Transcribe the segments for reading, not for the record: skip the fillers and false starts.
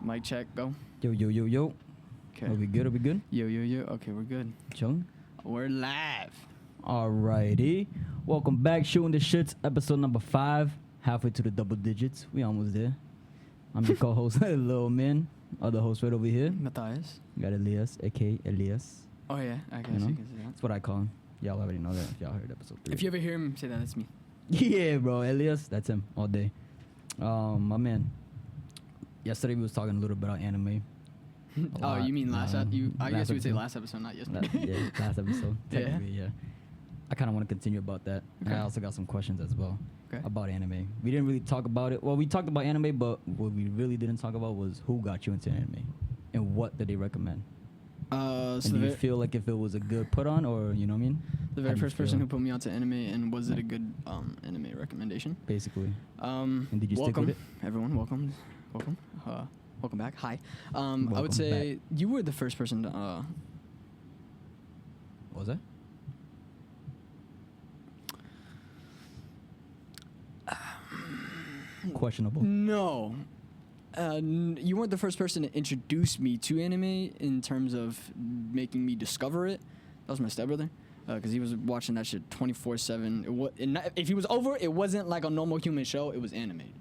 Mic check, go. Yo. Okay. Are we good? Yo. Okay, we're good. Chilling? We're live. Alrighty. Welcome back, Shooting the Shits, episode number 5. Halfway to the double digits. We almost there. I'm your co-host, Lil Min. Other host right over here. Matthias. Got Elias, a.k.a. Elias. Oh, yeah. I guess You know? you can say that. That's what I call him. Y'all already know that if y'all heard episode 3. If you ever hear him say that, it's me. Yeah, bro. Elias, that's him all day. My man. Yesterday we was talking a little bit about anime. Oh, you mean last episode? I guess you would say episode. last episode, not yesterday. Last episode. Yeah. Technically, yeah. I kind of want to continue about that. And I Okay. also got some questions as well Okay. about anime. We didn't really talk about it. Well, we talked about anime, but what we really didn't talk about was who got you into anime and what did they recommend. So And do you feel like if it was a good put on or, you know what I mean? the How very do you first person feel? who put me onto anime, and was it a good anime recommendation? Basically. And did you stick welcome, with it? everyone. Welcome. Welcome back. Hi. I would Welcome say you were the first person to. What was that? Questionable. No. You weren't the first person to introduce me to anime in terms of making me discover it. That was my stepbrother. Because he was watching that shit 24/7. If he was over, it wasn't like a normal human show. It was animated.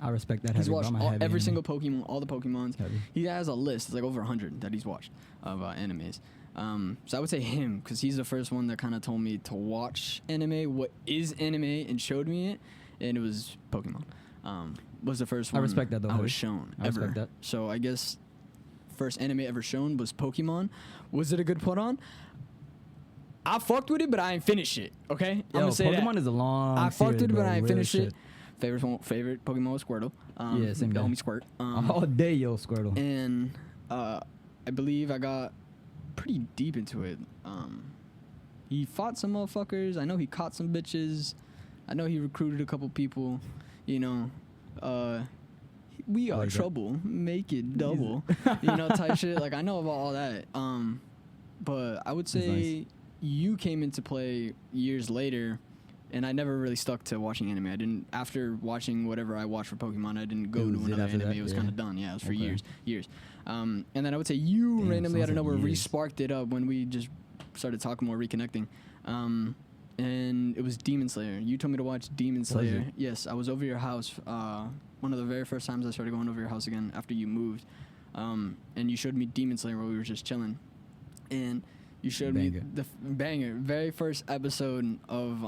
I respect that. He's heavy, bro. watched I'm a heavy every anime. single Pokemon, all the Pokemons. Heavy. He has a list. It's like over 100 that he's watched of animes. So I would say him, because he's the first one that kind of told me to watch anime, what is anime, and showed me it. And it was Pokemon. Was the first one I respect that, though, I heavy. was shown I ever. respect that. So I guess first anime ever shown was Pokemon. Was it a good put on? I fucked with it, but I ain't finished it. Okay, I'm Yo, gonna say Pokemon that. is a long I fucked with it, bro. but I ain't Real finished shit. it. Favorite Pokemon was Squirtle. Yeah, same the guy. homie Squirt. All day, yo, Squirtle. And I believe I got pretty deep into it. He fought some motherfuckers. I know he caught some bitches. I know he recruited a couple people. You know, we are Like that. trouble. Make it double. You know, type shit. Like I know about all that. But I would That's say nice. you came into play years later. And I never really stuck to watching anime. I didn't, after watching whatever I watched for Pokemon, I didn't go It to was it another after anime. that? It was Yeah. kind of done. Yeah, it was for Okay. years. And then I would say you Damn, randomly out sounds of like nowhere years. re-sparked it up when we just started talking more, reconnecting. And it was Demon Slayer. You told me to watch Demon Slayer. it? Yes, I was over your house. One of the very first times I started going over your house again after you moved. And you showed me Demon Slayer while we were just chilling. And you showed me Banger. the banger, very first episode of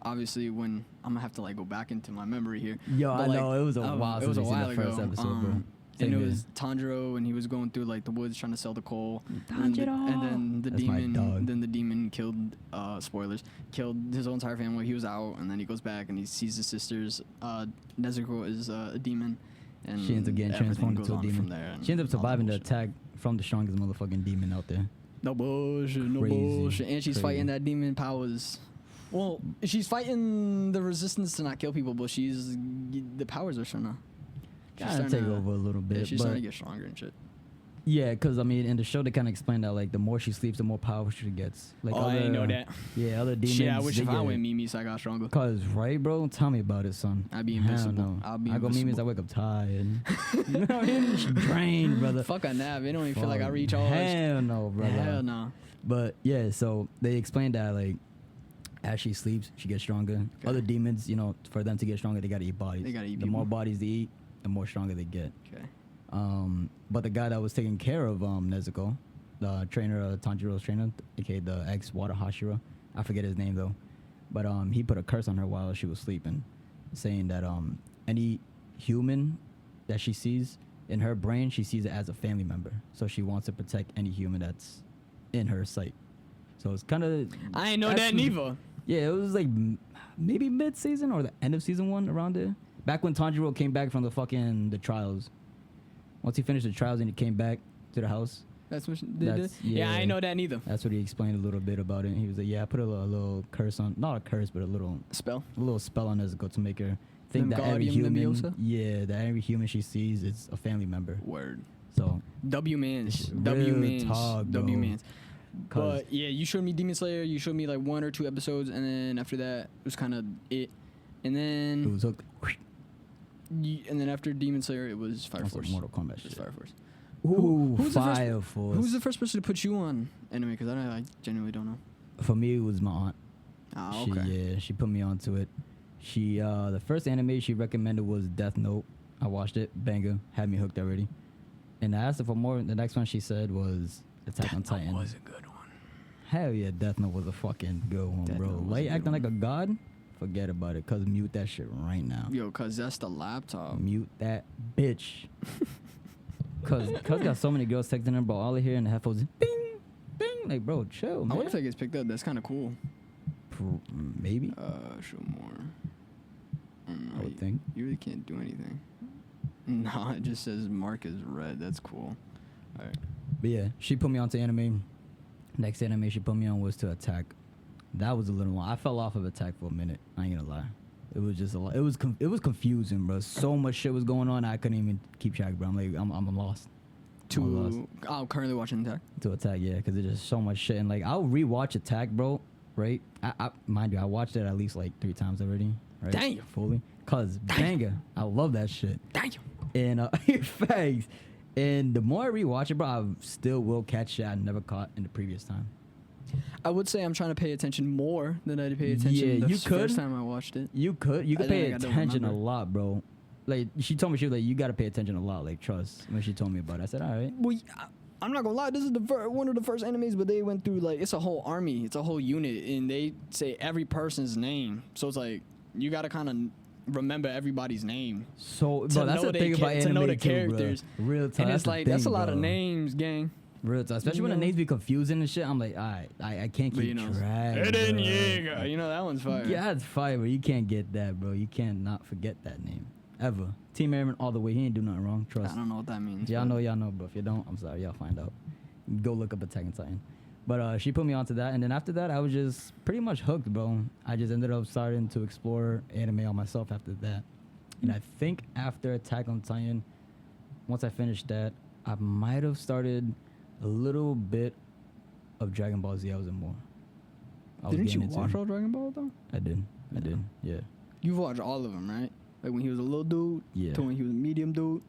obviously when I'm gonna have to like go back into my memory here. Yo, But, I know it was a like, while it since was a we seen while the first ago. episode, bro. And Same it here. was Tanjiro, and he was going through like the woods trying to sell the coal. Tanjiro. And then the That's my demon. dog. Then the demon killed. Spoilers. Killed his whole entire family. He was out, and then he goes back and he sees his sisters. Nezuko is a demon. And She ends up getting everything transformed goes into a on demon. From there, She ends up and all the surviving the bullshit. attack from the strongest motherfucking demon out there. No bullshit, no Crazy, bullshit. And she's crazy. fighting that demon powers. Well, she's fighting the resistance to not kill people, but the powers are starting to Kind of take over a little bit. Yeah, she's but starting to get stronger and shit. yeah, because I mean, in the show they kind of explain that like the more she sleeps, the more powerful she gets. Like I didn't know that. Yeah, other demons. Shit, I wish they if I get- went Mimi's, I got stronger. Cause right, bro, tell me about it, son. I'd be Hell invincible. no. I'll be I go Mimi's, I invincible. wake up tired. You know what I mean? Drained, brother. Fuck a nap. It don't even feel like I Fuck. recharged. Hell no, brother. Hell no. But yeah, so they explained that like as she sleeps, she gets stronger. Okay. Other demons, you know, for them to get stronger, they gotta eat bodies. They gotta eat The people. more bodies they eat, the more stronger they get. Okay. But the guy that was taking care of Nezuko, the trainer, Tanjiro's trainer, aka the ex-Water Hashira, I forget his name though, but he put a curse on her while she was sleeping, saying that any human that she sees in her brain, she sees it as a family member. So she wants to protect any human that's in her sight. So it's kind of I ain't know that neither. yeah, it was like maybe mid-season or the end of season 1 around there. Back when Tanjiro came back from the trials. Once he finished the trials and he came back to the house, That's what she did. That's- Yeah, I yeah. ain't know that neither. that's what he explained a little bit about it. He was like, yeah, I put a little curse on, not a curse, but a little Spell. spell on Nezuko to make her think that every Wingardium human, Leviosa? yeah, that every human she sees is a family member. Word. So W mans. Real W mans. talk, W bro. mans. 'Cause- But yeah, you showed me Demon Slayer. You showed me like 1 or 2 episodes, and then after that, it was kind of it. And it then was hooked. And then after Demon Slayer, it was Fire That's Force. like Mortal Kombat It was shit. Fire Force. Ooh, who's the first- Fire Force. Who's the first person to put you on anime? Because I genuinely don't know. For me, it was my aunt. Ah, She, okay. yeah, she put me onto it. She the first anime she recommended was Death Note. I watched it, banger, had me hooked already. And I asked her for more. The next one she said was Attack on Titan. was a good one. Hell yeah, Death Note was a fucking good one, Death bro. Note was Why a you good acting one. like a god? Forget about it, cause mute that shit right now. Yo, cause that's the laptop. Mute that bitch. Cause got so many girls texting her, bro. All I hear in the headphones, is bing, bing. Like, bro, chill, I man. wonder if that gets picked up. That's kind of cool. Maybe. Show more. I would think. You really can't do anything. Nah, it just says mark as red. That's cool. All right. But yeah, she put me onto anime. Next anime she put me on was to Attack. That was a little one. I fell off of Attack for a minute. I ain't gonna lie. It was just a lot. It was confusing, bro. So much shit was going on. I couldn't even keep track, bro. I'm like, I'm lost. I'm lost. I'm currently watching Attack. To Attack, yeah, because there's just so much shit. And like, I'll rewatch Attack, bro. Right? I mind you, I watched it at least like 3 times already. Right? Damn. Fully. Cause banger. I love that shit. Damn. And facts. And the more I rewatch it, bro, I still will catch shit I never caught in the previous time. I would say I'm trying to pay attention more than I paid attention Yeah, the you could. first time I watched it. You could I pay think I don't attention a remember. lot, bro. Like she told me, she was like, you gotta pay attention a lot. Like trust. When she told me about it, I said, all right. Well, I'm not gonna lie. This is one of the first animes, but they went through like it's a whole army, it's a whole unit, and they say every person's name. So it's like you gotta kind of remember everybody's name. So, To bro, that's know the they thing ca- about to anime know the too, characters. bro. Real time. And it's like that's a lot of names, gang. Real time. Especially when the You know? names be confusing and shit. I'm like, all right, I can't But keep you know, track. Eren bro. Yeager. You know that one's fire. Yeah, it's fire, bro. You can't get that, bro. You can't not forget that name ever. Team Aaron all the way. He ain't do nothing wrong. I Trust. don't know what that means. Y'all but- know, but if you don't, I'm sorry, y'all find out. Go look up Attack on Titan. But she put me onto that, and then after that, I was just pretty much hooked, bro. I just ended up starting to explore anime on myself after that. And I think after Attack on Titan, once I finished that, I might have started a little bit of Dragon Ball Z. I was in more. I was Didn't you getting into watch it. all Dragon Ball though? I did. Yeah. You've watched all of them, right? Like when he was a little dude, Yeah. to when he was a medium dude,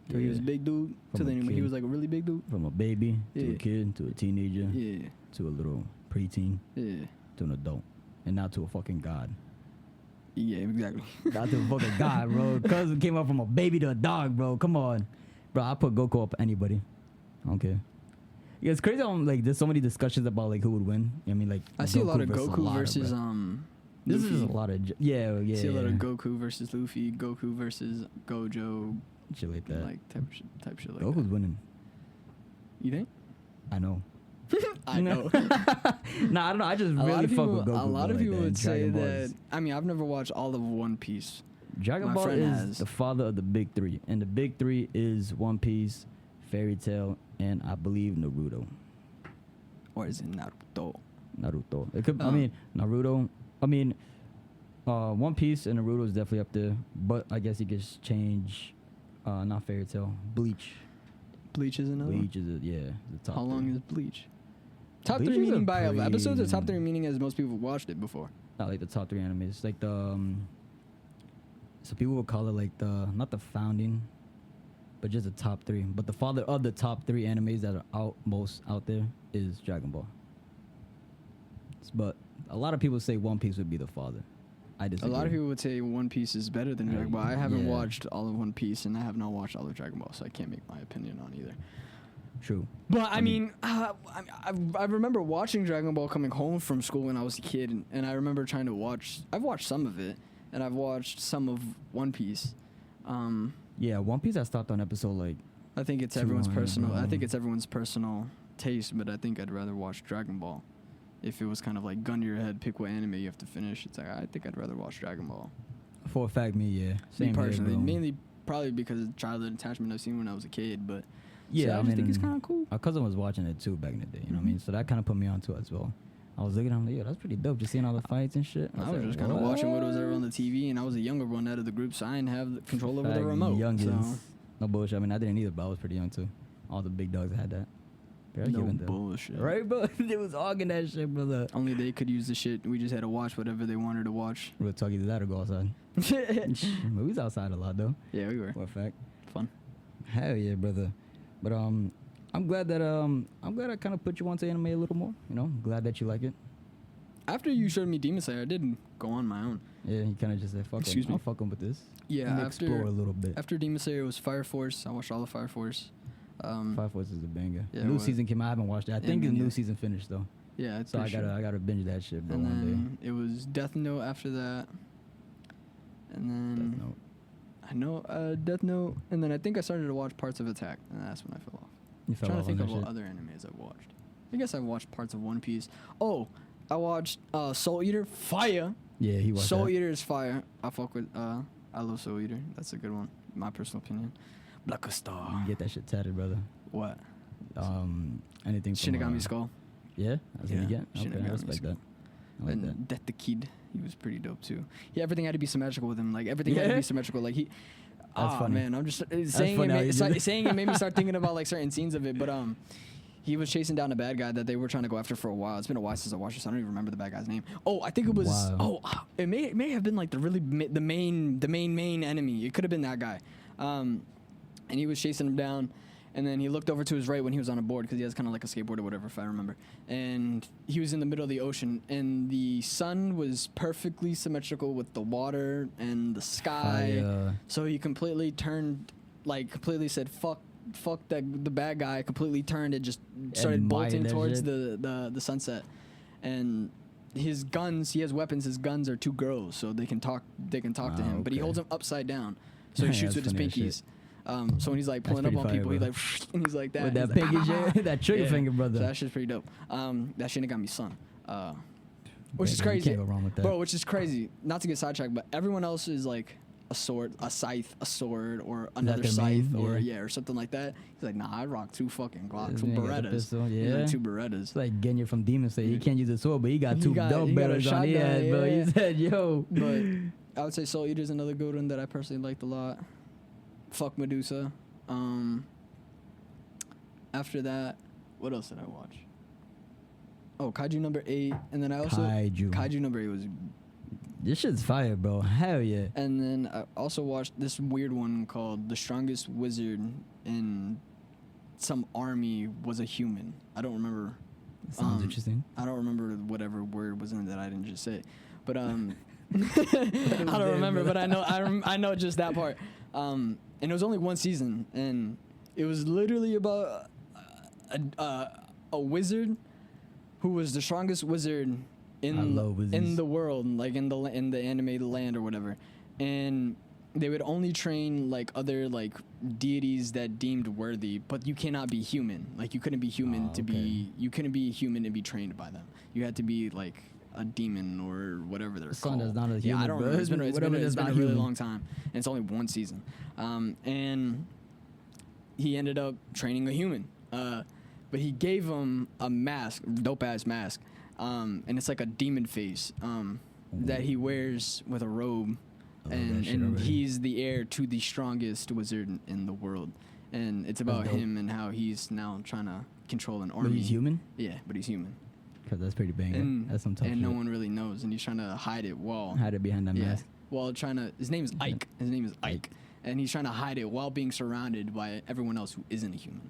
to when he was a Yeah. big dude, to From a then when he kid. was like a really big dude. From a baby to Yeah. a kid to a teenager Yeah, to a little preteen yeah, to an adult, and now to a fucking god. yeah, exactly. Not to a fucking god, bro. Cousin came up from a baby to a dog, bro. Come on, bro. I put Goku up anybody. I don't care. Yeah, it's crazy. Like, there's so many discussions about like who would win. I mean, like I see a lot of versus Goku Lara, versus bro. This Luffy. is a lot of yeah. I see a lot of yeah. Goku versus Luffy, Goku versus Gojo, Shit like that. like type shit like Goku's that. winning. You think? I know. I know. Nah, I don't know. I just A lot really of fuck people, with Goku. a lot bro, of like people that. would say Dragon Ball that. is- I mean, I've never watched all of One Piece. Dragon My Ball friend is has. the father of the big three, and the big three is One Piece, Fairy Tail, and I believe Naruto. Or is it Naruto? Naruto. It could. I mean Naruto. I mean, One Piece and Naruto is definitely up there, but I guess you could just change. Not Fairy Tail. Bleach. Bleach is another one? Bleach is the top. How long three. is Bleach? Top Bleach 3 is a meaning by episodes or pretty- top 3 meaning as most people have watched it before? Not like the top 3 animes. Like the. So people would call it like the not the founding, but just the top 3. But the father of the top 3 animes that are most out there is Dragon Ball. But a lot of people say One Piece would be the father. I A disagree. lot of people would say One Piece is better than Dragon Ball. I haven't Yeah. watched all of One Piece and I have not watched all of Dragon Ball, so I can't make my opinion on either. True. But I mean, I remember watching Dragon Ball coming home from school when I was a kid, and I remember trying to watch. I've watched some of it, and I've watched some of One Piece. Yeah, One Piece I stopped on episode like. I think it's 200, everyone's personal. I bro. think it's everyone's personal taste, but I think I'd rather watch Dragon Ball. If it was kind of like gun to your head, pick what anime you have to finish. It's like I think I'd rather watch Dragon Ball. For a fact, me, yeah. Me Same here, personally, bro. mainly probably because of childhood attachment I've seen when I was a kid, but Yeah, so I I just mean, think it's kind of cool. our cousin was watching it too back in the day. You know what I mean? So that kind of put me onto it as well. I was looking at him like, yo, that's pretty dope. Just seeing all the fights and shit. I was like, just kind of what? watching what was ever on the TV, and I was a younger one out of the group, so I didn't have the control over the Fact, remote. youngins. So No bullshit. I mean, I didn't either, but I was pretty young too. All the big dogs had that. They're No giving them. bullshit. Right, bro? They was arguing that shit, brother. Only they could use the shit. We just had to watch whatever they wanted to watch. We'll talk either that or go outside. We was outside a lot, though. Yeah, we were. For a fact. Fun. Hell yeah, brother. But I'm glad that I kind of put you onto anime a little more. You know, glad that you like it. After you showed me Demon Slayer, I did go on my own. Yeah, you kind of just said, "Fuck Excuse it, me. I'm fucking with this." Yeah, Let me after explore a little bit. after Demon Slayer was Fire Force. I watched all of Fire Force. Fire Force is a banger. Yeah, New what? season came out. I haven't watched it. I Yeah, think me the new neither. season finished though, Yeah, it's so I gotta binge that shit, bro. And One day. then it was Death Note after that. And then Death Note. I know Death Note, and then I think I started to watch parts of Attack, and that's when I fell off. You I'm fell trying to off think on of that what shit. other animes I've watched. I guess I've watched parts of One Piece. Oh, I watched Soul Eater. Fire. Yeah, he watched Soul that. Eater is fire. I fuck with. I love Soul Eater. That's a good one. My personal opinion. Black You Star. can get that shit tatted, brother. What? Anything from Shinigami Skull. Yeah, that's what you Yeah, get. Okay, Shinigami I respect Skull. that. I like And that. Death the Kid. He was pretty dope too. Yeah, everything had to be symmetrical with him. Like everything had to Yeah? be symmetrical. Like he. That's funny. Man, I'm just saying funny how you did saying it made me start thinking about like certain scenes of it. But he was chasing down a bad guy that they were trying to go after for a while. It's been a while since I watched this. I don't even remember the bad guy's name. Oh, I think it was. Wow. It may have been like the main enemy. It could have been that guy. And he was chasing him down. And then he looked over to his right when he was on a board because he has kind of like a skateboard or whatever, if I remember. And he was in the middle of the ocean, and the sun was perfectly symmetrical with the water and the sky. Fire. So he completely turned, like completely said, "Fuck the bad guy." Completely turned and just started Admired bolting that towards shit. the sunset. And his guns, he has weapons. His guns are two girls, so they can talk. They can talk to him, but he okay. holds them upside down, so he Yeah, shoots that's with his funny as pinkies. So when he's like pulling up pretty on fire, people, he bro. like and he's like that. With that He's like, pinky "Ah." shit, that trigger Yeah. finger, brother. So that shit's pretty dope. That Shinigami son. Which is Baby, crazy. You can't go wrong with that. Bro, which is crazy. Not to get sidetracked, but everyone else is like a sword, a scythe, a sword, or another their scythe, main? or Yeah. or something like that. He's like, nah, I rock two fucking Glocks, This two nigga got the Berettas. pistol, He's yeah. like two Berettas. It's like Genya from Demon Slayer. He can't use a sword, but he got He two got- dope he got a barrels on his shotgun, head, bro. yeah. He said, yo. But I would say Soul Eater's another good one that I personally liked a lot. Fuck Medusa. After that, what else did I watch? Oh, Kaiju number 8, and then I also Kaiju. number 8 was, This shit's fire, bro. Hell yeah. and then I also watched this weird one called The Strongest Wizard in some army was a human. I don't remember. Sounds interesting. I don't remember whatever word was in it that I didn't just say, but I don't remember. But I know just that part. And it was only one season, and it was literally about a wizard who was the strongest wizard I love in wizards. the world, like in the animated land or whatever, and they would only train like other like deities that deemed worthy, but you cannot be human. Like you couldn't be human you couldn't be human and be trained by them. You had to be like a demon or whatever they're Son called. is not a Yeah, I human, don't bro. remember. It's been Whatever a that's not really human. long time, and it's only one season. And he ended up training a human. But he gave him a mask, dope ass mask, and it's like a demon face that he wears with a robe, I love that and shit already. he's the heir to the strongest wizard in the world, and it's about dope. him and how he's now trying to control an army. But he's human? Yeah, but he's human, Because that's pretty banging. and That's some tough and shit. no one really knows, and he's trying to hide it while Hide it behind that mask. while trying to. His name is Ike. His name is Ike, and he's trying to hide it while being surrounded by everyone else who isn't a human.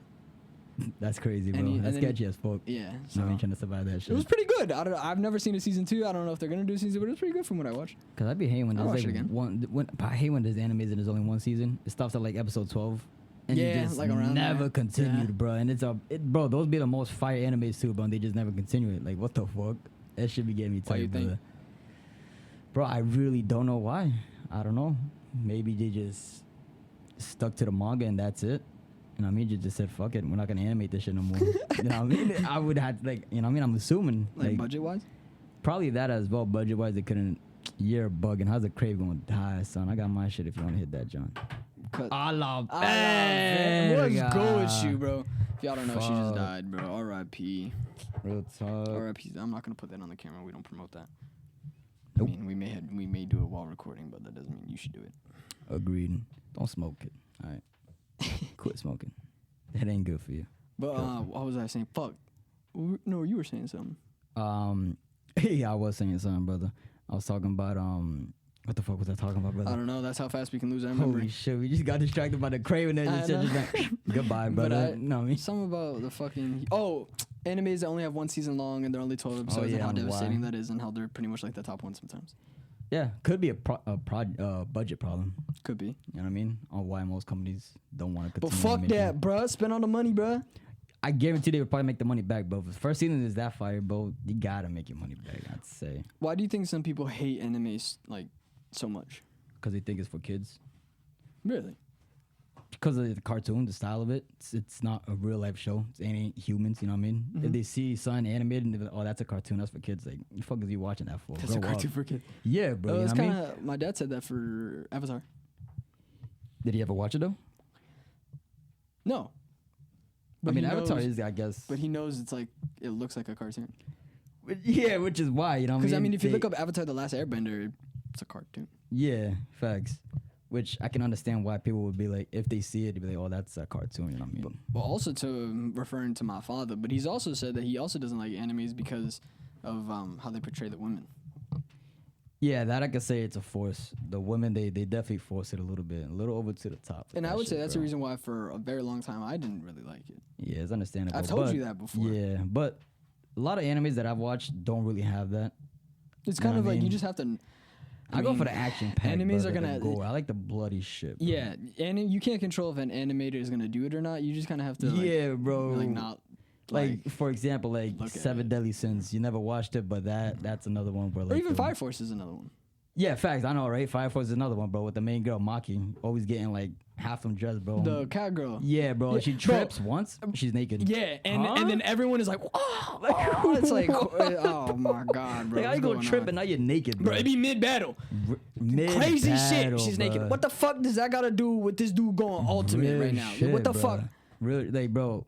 That's crazy, bro. And That's then sketchy as fuck. Yeah, So so I ain't trying to survive that it shit. was pretty good. I've never seen a season 2. I don't know if they're gonna do a season, but it was pretty good from what I watched. Cause I be hating when I'll there's watch like it again. one. I hate when there's animes and there's only one season. It stops at like episode 12, and Yeah, you just like around never there. continued, Yeah. bro. And bro. Those be the most fire animes too, bro. And they just never continue it. Like what the fuck? That should be getting me Why you tight, think? brother. Bro, I really don't know why. I don't know. Maybe they just stuck to the manga and that's it. You know what I mean? You just said, fuck it, we're not gonna animate this shit no more. You know what I mean? I would have to, like, you know what I mean? I'm assuming Like budget wise. probably that as well. Budget wise, they couldn't. You're bugging. How's the crave going to die, son? I got my shit if you want to hit that, John. Allah, What's good with you, bro? If y'all don't know, she just Fuck. died, bro. R.I.P. Real talk. R.I.P. I'm not gonna put that on the camera. We don't promote that. Nope. I mean, we may do it while recording, but that doesn't mean you should do it. Agreed. Don't smoke it. All right. Quit smoking. That ain't good for you. But what was I saying? Fuck. No, you were saying something. Yeah, I was saying something, brother. I was talking about what the fuck was I talking about, brother? I don't know. That's how fast we can lose our memory. Holy shit, we just got distracted by the Craven and just like, goodbye, brother. Something about the fucking animes that only have one season long and they're only 12 episodes and how devastating that is and how they're pretty much like the top one sometimes. Yeah, could be a budget problem. Could be. You know what I mean? On why most companies don't want to But continue. fuck that, bruh. Spend all the money, bruh. I guarantee they would probably make the money back, bro. If the first season is that fire, bro, you gotta make your money back, I'd say. Why do you think some people hate animes like so much? Because they think it's for kids. Really? Because of the cartoon, the style of it. It's not a real life show. It ain't humans, you know what I mean? If they see something animated and they're like, oh, that's a cartoon, that's for kids. Like, the fuck is you watching that for? That's a cartoon for kids. Yeah, bro. It's kind of. My dad said that for Avatar. Did he ever watch it though? No. But I mean, Avatar is, I guess. But he knows it's like it looks like a cartoon. Yeah, which is why, you know what I mean? Because I mean, if you look up Avatar: The Last Airbender, it's a cartoon. Yeah, facts. Which I can understand why people would be like, if they see it, they'd be like, oh, that's a cartoon, you know what I mean? Well, also to referring to my father, but he's also said that he also doesn't like animes because of how they portray the women. Yeah, that I could say it's a force. The women, they definitely force it a little over to the top. And I would say that's the reason why for a very long time I didn't really like it. Yeah, it's understandable. I've told you that before. Yeah, but a lot of animes that I've watched don't really have that. It's kind of like you just have to. I go for the action pack. Animes are gonna go. I like the bloody shit. Bro. Yeah, and you can't control if an animator is gonna do it or not. You just kind of have to. Yeah, bro. Like not. Like for example, like Seven Deadly Sins. You never watched it, but that's another one where like. Or even Fire Force is another one. Yeah, facts. I know, right? Fire Force is another one, bro. With the main girl Maki, always getting like half them dressed, bro. The cat girl. Yeah, bro. Yeah, she trips once. She's naked. Yeah, and then everyone is like, oh, it's like, oh my god, bro. Like, how you gonna trip and now you're naked, bro? Bro, it be mid battle. Crazy shit. She's naked. What the fuck does that gotta do with this dude going ultimate right now? Shit, what the bro. fuck? Really, like, bro.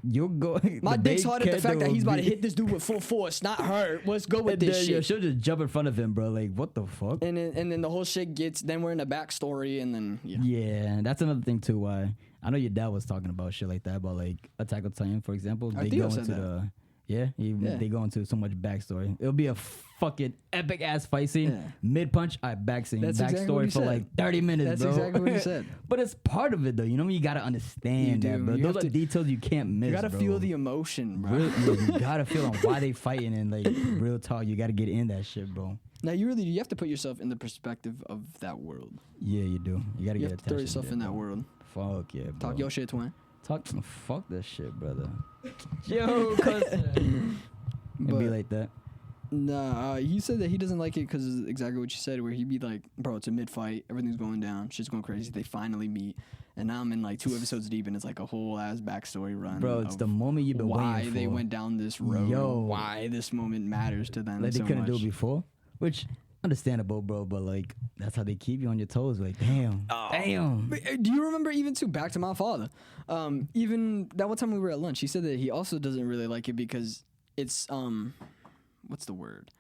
You'll go. My dick's hard at the fact that he's about to hit this dude with full force, not her. Let's go with this shit. She'll just jump in front of him, bro. Like, what the fuck? And then the whole shit gets. Then we're in the backstory, and then yeah, that's another thing too. Why I know your dad was talking about shit like that, about like Attack on Titan, for example. They go into the they go into so much backstory. It'll be a fucking epic ass fight scene, mid punch, back scene, backstory for like 30 minutes, bro. That's exactly what he said. But it's part of it though. You know, you gotta understand that, bro. Those are details you can't miss. You gotta feel the emotion, bro. You gotta feel on why they fighting and like real talk. You gotta get in that shit, bro. Now you have to put yourself in the perspective of that world. Yeah, you do. You gotta get have to throw yourself in that world. Fuck yeah, bro. Talk your shit, twin. Fuck that shit, brother. Yo, cousin. It'd be like that. Nah, he said that he doesn't like it because exactly what you said, where he'd be like, bro, it's a mid-fight, everything's going down, shit's going crazy, they finally meet, and now I'm in like 2 episodes deep, and it's like a whole ass backstory run. Bro, it's the moment you've been waiting for. Why they went down this road, why this moment matters to them like so they couldn't much. do it before, which... understandable, bro, but like that's how they keep you on your toes. Like, damn. But, do you remember even too? Back to my father. Even that one time we were at lunch, he said that he also doesn't really like it because it's what's the word?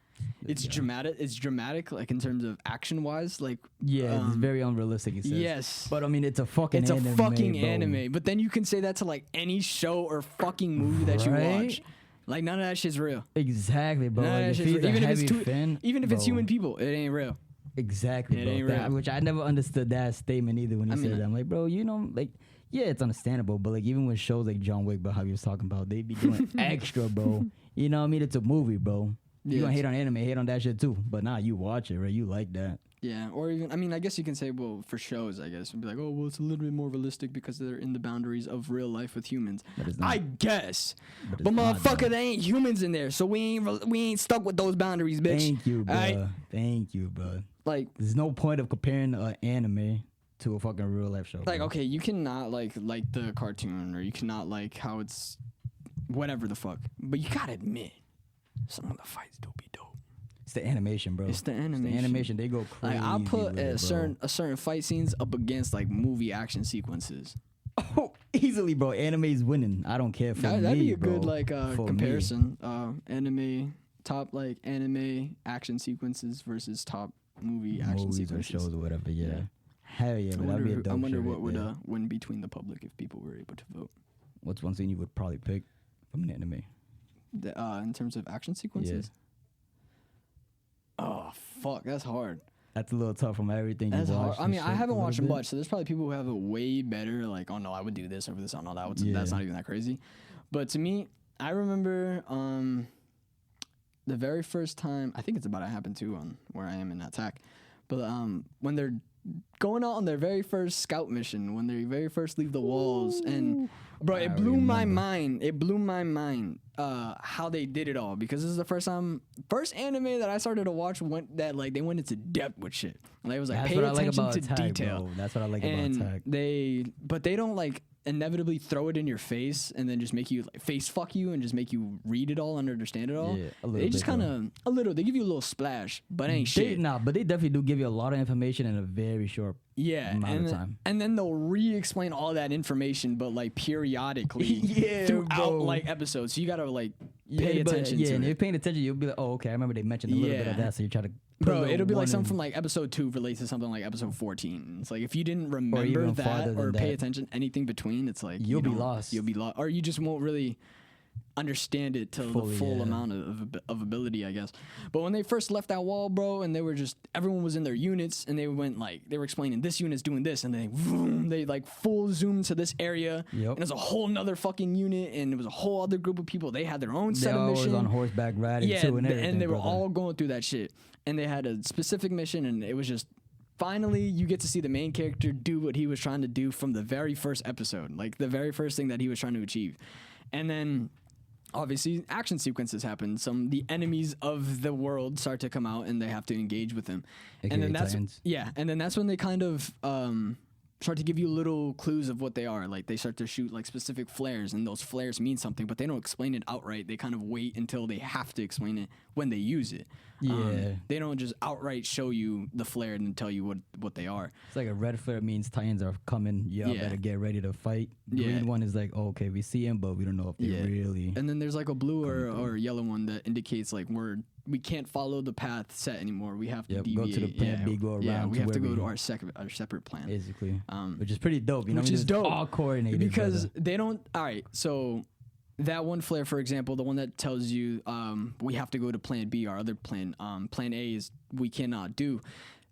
It's dramatic. It's dramatic, like in terms of action wise. Like it's very unrealistic. He says. Yes, but I mean, it's a fucking anime. But then you can say that to like any show or fucking movie that you watch. Like none of that shit's real. Exactly, bro. Like, even if it's human people, it ain't real. Exactly, bro. Ain't real. Which I never understood that statement either when he said that. I'm like, bro, you know, like, yeah, it's understandable, but like even with shows like John Wick, bro, how you was talking about, they be doing extra, bro. You know what I mean? It's a movie, bro. You gonna hate on anime, hate on that shit too. But nah, you watch it, right? You like that. Yeah, or even, I mean, I guess you can say, well, for shows, I guess, it'd be like, oh, well, it's a little bit more realistic because they're in the boundaries of real life with humans. I guess. But motherfucker, there ain't humans in there, so we ain't stuck with those boundaries, bitch. Thank you, bro. Right? Thank you, bro. Like, there's no point of comparing an anime to a fucking real life show. Like, bro. Okay, you cannot like the cartoon, or you cannot like how it's whatever the fuck, but you gotta admit, some of the fights do be dope. It's the animation, bro. It's the animation. They go crazy. Like, I'll put a certain fight scenes up against like movie action sequences. Oh, easily, bro. Anime's winning. I don't care for that'd be a bro. Good like comparison. Top anime action sequences versus top movie action sequences or shows or whatever. Yeah. Hell yeah, but that'd be a dope. I wonder what would win between the public if people were able to vote. what's one scene you would probably pick from an anime? In terms of action sequences. Oh fuck, that's hard. That's a little tough from everything you That's hard. watched. I mean, I haven't watched much, so there's probably people who have it way better. Like, oh no, I would do this over this. Oh no, that's not even that crazy. But to me, I remember the very first time. I think it's about to happen too on where I am in Attack. But when they're going out on their very first scout mission, when they very first leave the walls, and bro, it blew my mind. It blew my mind how they did it all, because this is the first anime that I started to watch they went into depth with shit. Like, it was like, That's pay what I like attention about to Attack, detail. bro. That's what I like And about Attack. they don't like inevitably throw it in your face and then just make you like, face fuck you and just make you read it all and understand it all. Yeah, a little they just bit, kind of they give you a little splash, but ain't shit. But they definitely do give you a lot of information in a very short amount of time. And then they'll re-explain all that information, but like periodically Yeah, throughout bro. like episodes. So you gotta like pay attention to and it. if you're paying attention, you'll be like, oh, okay, I remember they mentioned a little bit of Yeah. that, so you try to put a Bro, little it'll be like one something in. from like episode 2 relates to something like episode 14. It's like if you didn't remember even that farther or than pay that. attention anything between, it's like You'll be don't- lost. You'll be lost, or you just won't really understand it to Fully, the full yeah. amount of ability, I guess. But when they first left that wall, bro, and they were just everyone was in their units, and they went like they were explaining this unit's doing this, and they like full zoom to this area, Yep. and there's a whole nother fucking unit, and it was a whole other group of people. They had their own set They of always mission. on horseback riding too, and everything. and they were brother. all going through that shit, and they had a specific mission, and it was just finally you get to see the main character do what he was trying to do from the very first episode, like the very first thing that he was trying to achieve. And then obviously action sequences happen. The enemies of the world start to come out, and they have to engage with them. AKA And then Titans. and then that's when they kind of start to give you little clues of what they are. Like they start to shoot like specific flares, and those flares mean something, but they don't explain it outright. They kind of wait until they have to explain it when they use it. Yeah. They don't just outright show you the flare and tell you what they are. It's like a red flare means Titans are coming. Y'all Yeah. better get ready to fight. Yeah. Green one is like, oh, okay, we see him, but we don't know if they Yeah. really. And then there's like a blue or yellow one that indicates like we can't follow the path set anymore. We have to Yep, go deviate. to the plan B, go Yeah, around we to have to where go we- to our separate plan. Basically, Um, which is pretty dope. You know, which what I is mean? It's dope, all coordinated because brother. they don't. All right, so that one flare, for example, the one that tells you we have to go to plan B, our other plan, plan A is we cannot do.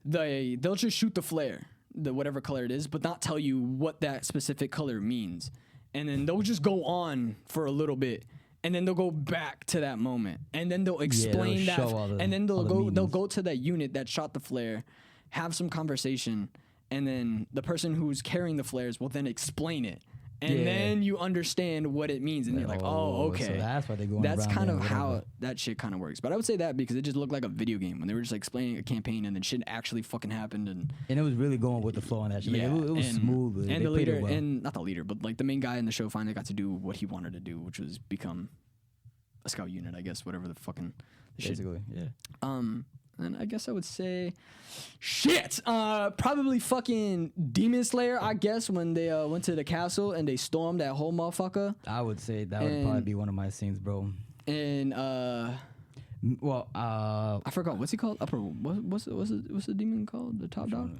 They'll just shoot the flare, the whatever color it is, but not tell you what that specific color means, and then they'll just go on for a little bit. And then they'll go back to that moment, and then they'll explain show all the- and then all the they'll meanings. go to that unit that shot the flare, have some conversation, and then the person who's carrying the flares will then explain it, and Yeah. then you understand what it means, and you're like, oh, okay, So that's why they go. that's around kind there of or how whatever. that shit kind of works. But I would say that because it just looked like a video game when they were just like explaining a campaign, and then shit actually fucking happened, and And it was really going with the flow on that shit. Like, yeah, it was and, smooth. They and the played it leader, well. and not the leader, but like the main guy in the show finally got to do what he wanted to do, which was become a scout unit, I guess, whatever the fucking shit. Basically, yeah. And I guess I would say, shit, probably fucking Demon Slayer, I guess, when they went to the castle and they stormed that whole motherfucker. I would say that would probably And- be one of my scenes, bro. And Well, I forgot what's he called. What's the demon called? The top dog.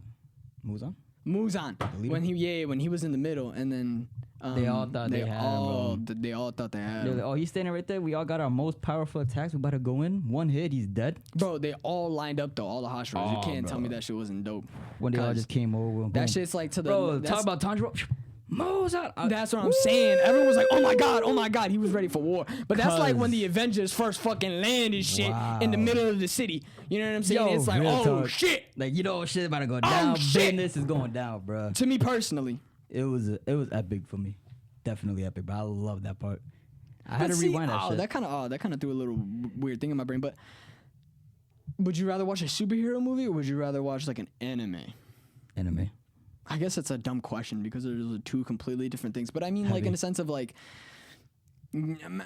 Muzan. Muzan. leader? When he was in the middle, and then They all thought they had him, bro. They all thought they had They're him. like, oh, he's standing right there. We all got our most powerful attacks. We about to go in. One hit, he's dead. Bro, they all lined up though. All the Hashiras. You Oh, can't tell me bro. that shit wasn't dope. When they all 'Cause just came over. And That boom. shit's like to the. Bro, that's- talk about Tanjiro. Muzan. That's what I'm saying. Everyone was like, "Oh my god, he was ready for war." But that's like when the Avengers first fucking landed shit in the Wow. middle of the city. You know what I'm saying? Yo, It's like, real oh talk. shit. Like, you know, shit about to go down. shit. Business is going down, bro. To me personally, It was epic for me. Definitely epic, but I love that part. I had But to see, rewind that shit. That kind of threw a little weird thing in my brain. But would you rather watch a superhero movie or would you rather watch like an anime? Anime. I guess that's a dumb question because those are two completely different things. But I mean, like Heavy. in a sense of like Anime.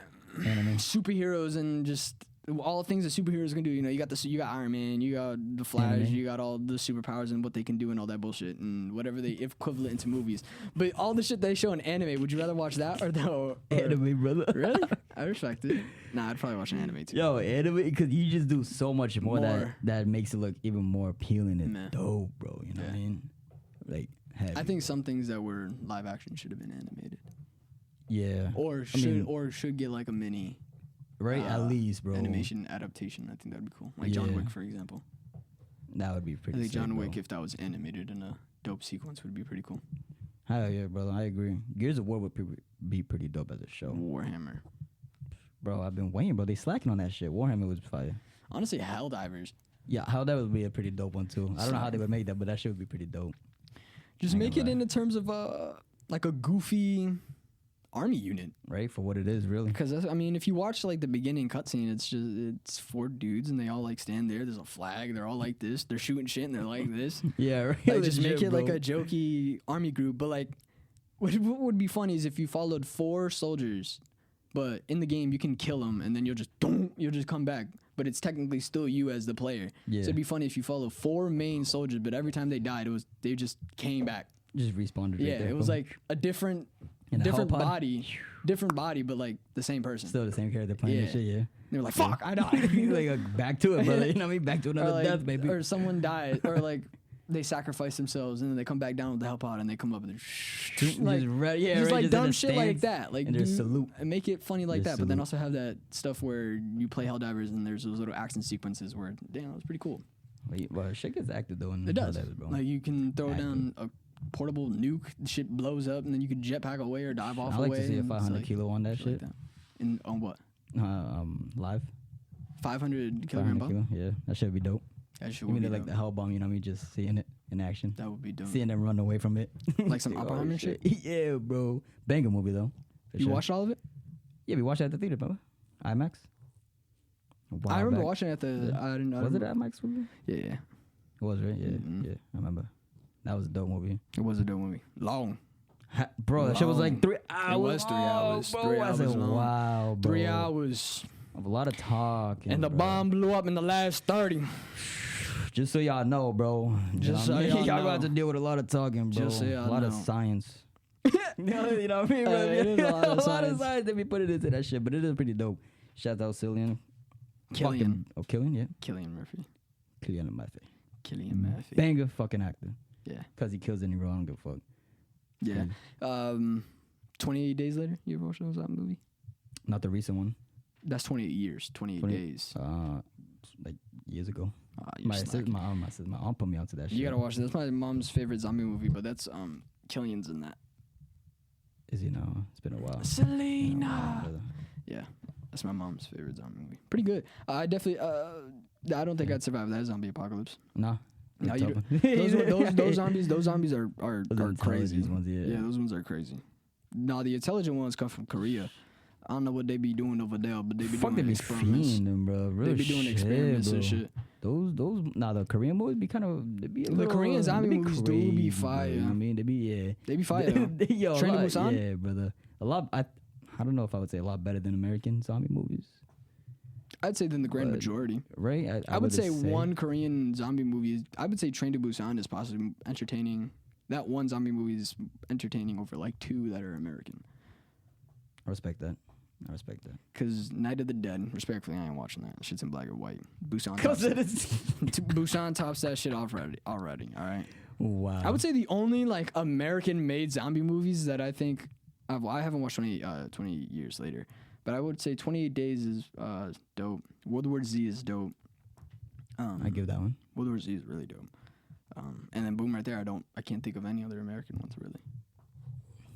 superheroes and just all the things that superheroes can do. You know, you got Iron Man, you got the Flash, Anime. you got all the superpowers and what they can do and all that bullshit and whatever they equivalent into movies. But all the shit they show in anime, would you rather watch that or the Anime, brother. Really? I respect it. Nah, I'd probably watch an anime too. Yo, anime, because you just do so much more, More. that makes it look even more appealing and Meh. dope, bro. You know what I Yeah. mean? Like, heavy. I think some things that were live action should have been animated. Yeah. Or should get like a mini right at least, bro. animation adaptation. I think that'd be cool. Like John Yeah. Wick, for example. That would be pretty. I think sick, John Wick, bro. if that was animated in a dope sequence, would be pretty cool. Hell yeah, brother. I agree. Gears of War would be pretty dope as a show. Warhammer. Bro, I've been waiting, bro. They slacking on that shit. Warhammer was fire. Honestly, Helldivers. Yeah, how that would be a pretty dope one too. I don't know how they would make that, but that shit would be pretty dope. Just I ain't make it gonna lie. in terms of like a goofy army unit. Right, for what it is, really. Because I mean, if you watch like the beginning cutscene, it's 4 dudes and they all like stand there. There's a flag. They're all like this. They're shooting shit and they're like this. Yeah, right. Like just make Legit, it like bro. a jokey army group. But like, what would be funny is if you followed 4 soldiers, but in the game you can kill them and then you'll just come back. But it's technically still you as the player. Yeah. So it'd be funny if you follow 4 main soldiers, but every time they died, they just came back. Just respawned. Yeah, it was like a different In the different hell pod? body, but like the same person. Still the same character playing Yeah. this shit, yeah. They were like, "Fuck, I died." like back to it, brother. You know what I mean? Back to another or like, death, baby. Or someone died, or like they sacrifice themselves and then they come back down with the hell pod and they come up and Just like, yeah, just right, like just in dumb a shit like stance that. Like and just salute. and make it funny like Just that, but then salute. also have that stuff where you play Helldivers and there's those little action sequences where damn, that was pretty cool. Well, shit gets active though. In It does. Helldivers, bro. Like you can throw Active. down a portable nuke, shit blows up, and then you can jetpack away or dive off I like away. to see a and it's 500 like, kilo on that shit like shit. that. And on what? Live. 500 kilogram 500 bomb? kilo. Yeah, that should be dope. That shit You would mean be like dope. the hell bomb? You know what I mean? Just seeing it in action, That would be dope. seeing them run away from it, Like some Like, oh, Oppenheimer shit? Yeah, bro. Banger movie though. For You sure. watched all of it? Yeah, we watched it at the theater, remember? IMAX. A while I remember back. watching it at the. Yeah. I didn't know. Was it IMAX movie? Yeah, yeah. It was, right? Yeah, Mhm. yeah. I remember. That was a dope movie. It was a dope movie. Long. Bro, that shit was like Long. 3 hours. was 3 hours. Bro. 3 I hours said, long. wow, bro. 3 hours. Of a lot of talk. And the bro. bomb blew up in the last 30. Just so y'all know, bro. Just so y'all y'all y'all know. about to deal with a lot of talking, bro. Just so y'all a lot of know. science. you know what I mean, bro? It is a lot of a lot science. of science that we put it into that shit, but it is pretty dope. Shout out Cillian. Killian. Killian, yeah. Killian Murphy. Killian Murphy. Killian Murphy. Banger fucking actor. Yeah. Because he kills any role, I don't give a fuck. Yeah. 28 days later, you ever watched that movie? Not the recent one. That's 28 years. 28 20 days. Like years ago. You're slacking. My aunt put me onto that shit. You gotta watch it. That's my mom's favorite zombie movie, but that's Killian's in that. Is he now? It's been a while. Selena. Brother. Yeah, that's my mom's favorite zombie movie. Pretty good. I definitely. I don't think I'd survive that zombie apocalypse. Nah. No, It's you tough. those zombies. Those zombies are Those crazy. intelligent ones, yeah. Those ones are crazy. No, the intelligent ones come from Korea. I don't know what they be doing over there, but they be Fuck, they doing be experiments. feeding them, bro. Real They be doing shit, experiments bro. and shit. Those, the Korean movies be kind of, they be a The little, Korean zombie they movies do be crazy, fire. Bro, you know what I mean, they be, yeah. They be fire. though. Yo, Train to a lot- Busan? Yeah, brother. A lot, I don't know if I would say a lot better than American zombie movies, I'd say than the grand But- majority. right? I would say one Korean zombie movie. I would say Train to Busan is possibly entertaining. That one zombie movie is entertaining over like 2 that are American. I respect that. I respect that. Cause Night of the Dead, respectfully, I ain't watching that. Shit's in black and white. Busan Cause tops it it. is. Busan tops that shit already. All right. Wow. I would say the only like American-made zombie movies that I think I haven't watched 20 years later, but I would say 28 Days is dope. World War Z is dope. I give that one. World War Z is really dope. And then boom, right there. I can't think of any other American ones really.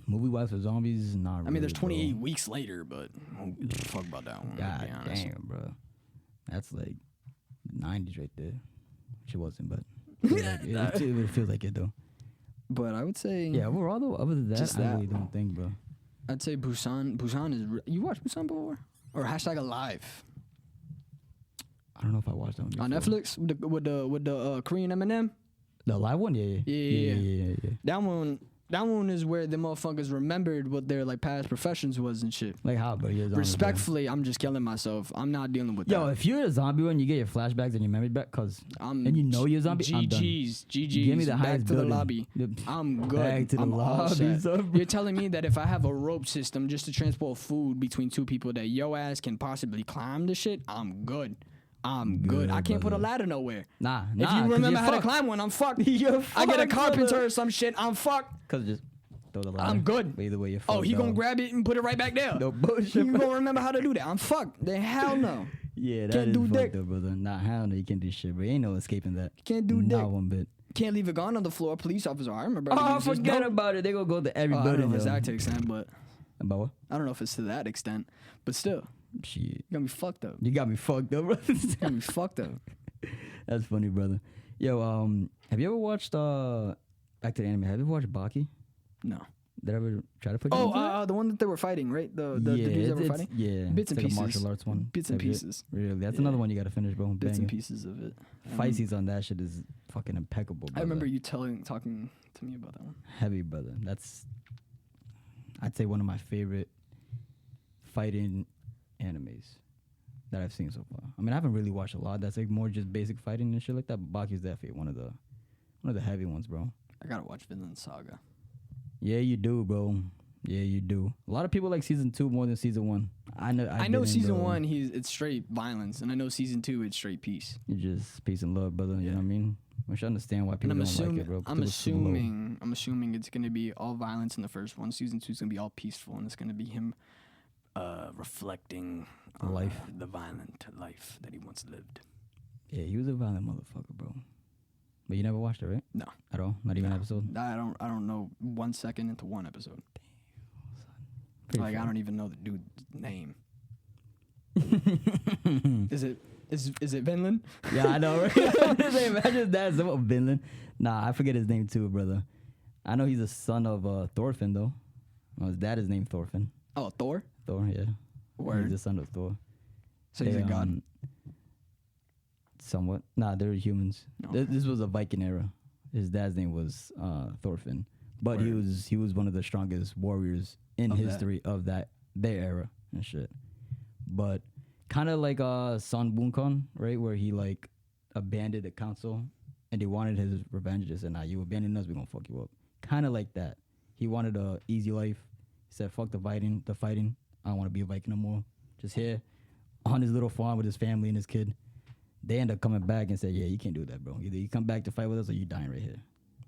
Movie wise for zombies, not. I mean, there's really, 28 bro. weeks later, but who gives a fuck about that one? to God be honest. damn, bro. That's like the 90s right there. She wasn't, but it feels like it though. But I would say, Yeah, overall though, other than that, Just I that. really don't think, bro. I'd say Busan. Busan is. You watched Busan before? Or #Alive I don't know if I watched that one on before. Netflix with the Korean Eminem. The live one, yeah. Yeah. That one is where the motherfuckers remembered what their like past professions was and shit. Like how, bro? You're a zombie, Respectfully, I'm just killing myself. I'm not dealing with bro. Yo, that. if you're a zombie and you get your flashbacks and your memory back, I'm and you know you're a zombie, I'm done. GG's. Give me the back highest to the building. lobby. I'm good. Back to the I'm all lobby, set. son. You're telling me that if I have a rope system just to transport food between 2 people that yo ass can possibly climb the shit, I'm good. I'm good. I can't put a brother. ladder nowhere. Nah, If you 'cause remember you're how to fucked. climb one, I'm fucked. You're I get a fucked, carpenter brother. or some shit, I'm fucked. Cause just throw the ladder. I'm good. But either way, you're Oh, he fucked gonna up. grab it and put it right back there. No bullshit. You bro. gonna remember how to do that? I'm fucked. Then hell no. Yeah, that Can't is do fucked dick. up, brother. Nah, hell no, you can't do shit, bro. Ain't no escaping that. Can't do Not dick. one bit. Can't leave a gun on the floor. Police officer. I remember. Oh, forget about it. They gonna go to every I don't know building. if it's yo. that to extent, but About what? I don't know if it's to that extent. But still, Shit. you got me fucked up. You got me fucked up, bro. You got me fucked up. That's funny, brother. Yo, have you ever watched back to the anime? Have you ever watched Baki? No. Did I ever try to put you into that? Oh, the one that they were fighting, right? The dudes that were fighting. Yeah, Bits it's and like pieces. a martial arts one. Bits and Have you- pieces. Really, that's Yeah. another one you gotta finish, bro. Bits Banger. and pieces of it. Fight scenes on that shit is fucking impeccable. I remember brother. you talking to me about that one. Heavy, brother. That's, I'd say, one of my favorite fighting animes that I've seen so far. I mean, I haven't really watched a lot. That's like more just basic fighting and shit like that. But Baki's definitely one of the heavy ones, bro. I gotta watch Vinland Saga. Yeah, you do, bro. Yeah, you do. A lot of people like season 2 more than season 1. I know season bro. 1 it's straight violence, and I know season 2 it's straight peace. You just peace and love, brother. You Yeah. know what I mean? We should understand why And people don't like it, bro. 'cause it was super low. I'm assuming it's gonna be all violence in the first one. Season 2 is gonna be all peaceful, and it's gonna be him reflecting on Life. the violent life that he once lived. Yeah, he was a violent motherfucker, bro. But you never watched it, right? No. At all? Not even an episode? I don't know 1 second into one episode. Pretty Like I fun. don't even know the dude's name. Is it Vinland? Yeah, I know, right? I'm just saying, imagine that, some of Vinland. Nah, I forget his name too, brother. I know he's a son of Thorfinn, though. Well, his dad is named Thorfinn. Oh, Thor. Thor, yeah. Word. He's the son of Thor. So he's a god. Somewhat. Nah, they're humans. No. This was a Viking era. His dad's name was Thorfinn. But he Word. was one of the strongest warriors in Of that. history of their era and shit. But kind of like Son Bunkon, right? Where he like abandoned the council and they wanted his revenge. They said, nah, you abandoned us, we're gonna fuck you up. Kind of like that. He wanted a easy life. He said, fuck the fighting. I don't want to be a Viking no more. Just here on his little farm with his family and his kid. They end up coming back and said, yeah, you can't do that, bro. Either you come back to fight with us or you dying right here.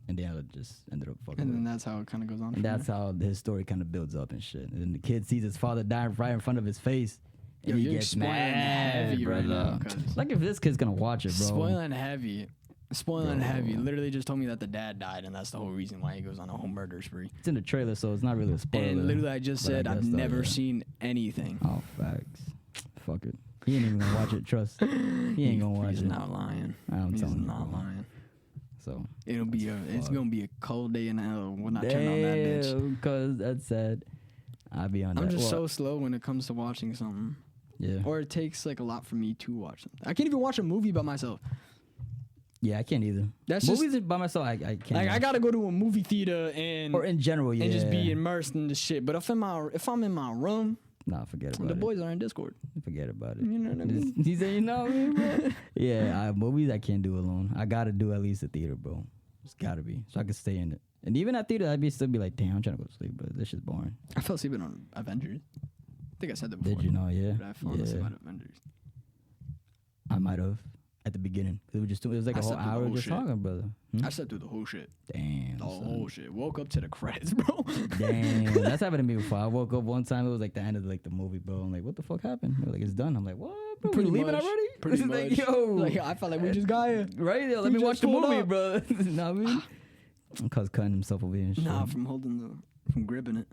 And they just ended up fucking And with then him. that's how it kind of goes on. And from that's there. how his story kind of builds up and shit. And then the kid sees his father dying right in front of his face. And Yo, he you're gets spoiling mad, heavy right brother. now, 'cause- Like if this kid's gonna watch it, bro. Spoiling heavy. Spoiling Bro. heavy. Literally just told me that the dad died, and that's the whole reason why he goes on a whole murder spree. It's in the trailer, so it's not really a spoiler. And literally, I just But I said I've guess so, never yeah. seen anything. Oh, facts. Fuck it. He ain't even gonna watch it. Trust. He ain't gonna watch He's it. not lying. I'm He's telling you, not bro. lying. So. It's Fuck. gonna be a cold day in hell when I turn on that bitch. Damn, cause that's sad. I'll be on that. I'm just Well, so slow when it comes to watching something, yeah. or it takes like a lot for me to watch something. I can't even watch a movie by myself. Yeah, I can't either. That's Movies by myself, I can't. Like I watch. gotta go to a movie theater and Or in general, yeah. and just be immersed in the shit. But if I'm in my room, Nah, forget about the it. boys are in Discord. Forget about it. You know what I mean? He said, you know what I mean, bro? Yeah, movies I can't do alone. I gotta do at least a theater, bro. It's gotta be. So I can stay in it. And even at theater, still be like, damn, I'm trying to go to sleep, but this shit's boring. I fell asleep on Avengers. I think I said that before. Did you know? Yeah. But I fell asleep on Avengers. I might have at the beginning. It was like I a whole slept through the hour whole just shit. talking, brother. Hmm? I slept through the whole shit. Damn. The son. whole shit. Woke up to the credits, bro. Damn. That's happened to me before. I woke up one time. It was like the end of like the movie, bro. I'm like, what the fuck happened? They were like, it's done. I'm like, what? Bro, Pretty we leaving much. already? Pretty Like, much. yo. Like I felt like we just got here. Right? Yo, let We me watch just the pulled movie, up. bro. You know what I mean? Cause cutting himself over here and shit. Nah, from gripping it.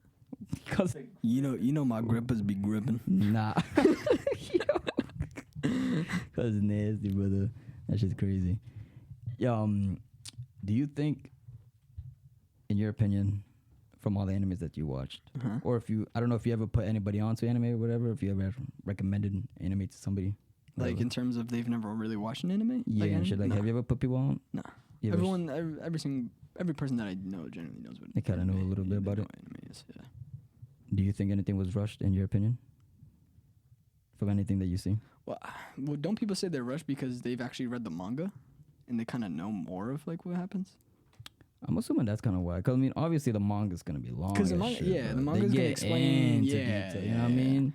Cause You know my grippers be gripping. nah. Cause it's nasty, brother. That shit's crazy. Yo, do you think, in your opinion, from all the animes that you watched, Uh-huh. or I don't know if you ever put anybody onto anime or whatever, if you ever recommended anime to somebody, Like whatever. in terms of they've never really watched an anime. yeah, like and shit. Like, nah. have you ever put people on? Nah. You ever Every person that I know generally knows what. They kinda know a little bit they about know it. what anime is, yeah. Do you think anything was rushed, in your opinion, from anything that you see? Well, don't people say they're rushed because they've actually read the manga, and they kind of know more of like what happens? I'm assuming that's kind of why. Because, I mean, obviously the manga's going to be long. Because the as manga, shit, yeah, bro. the They manga's gonna get explain, into yeah, detail, you know what I mean?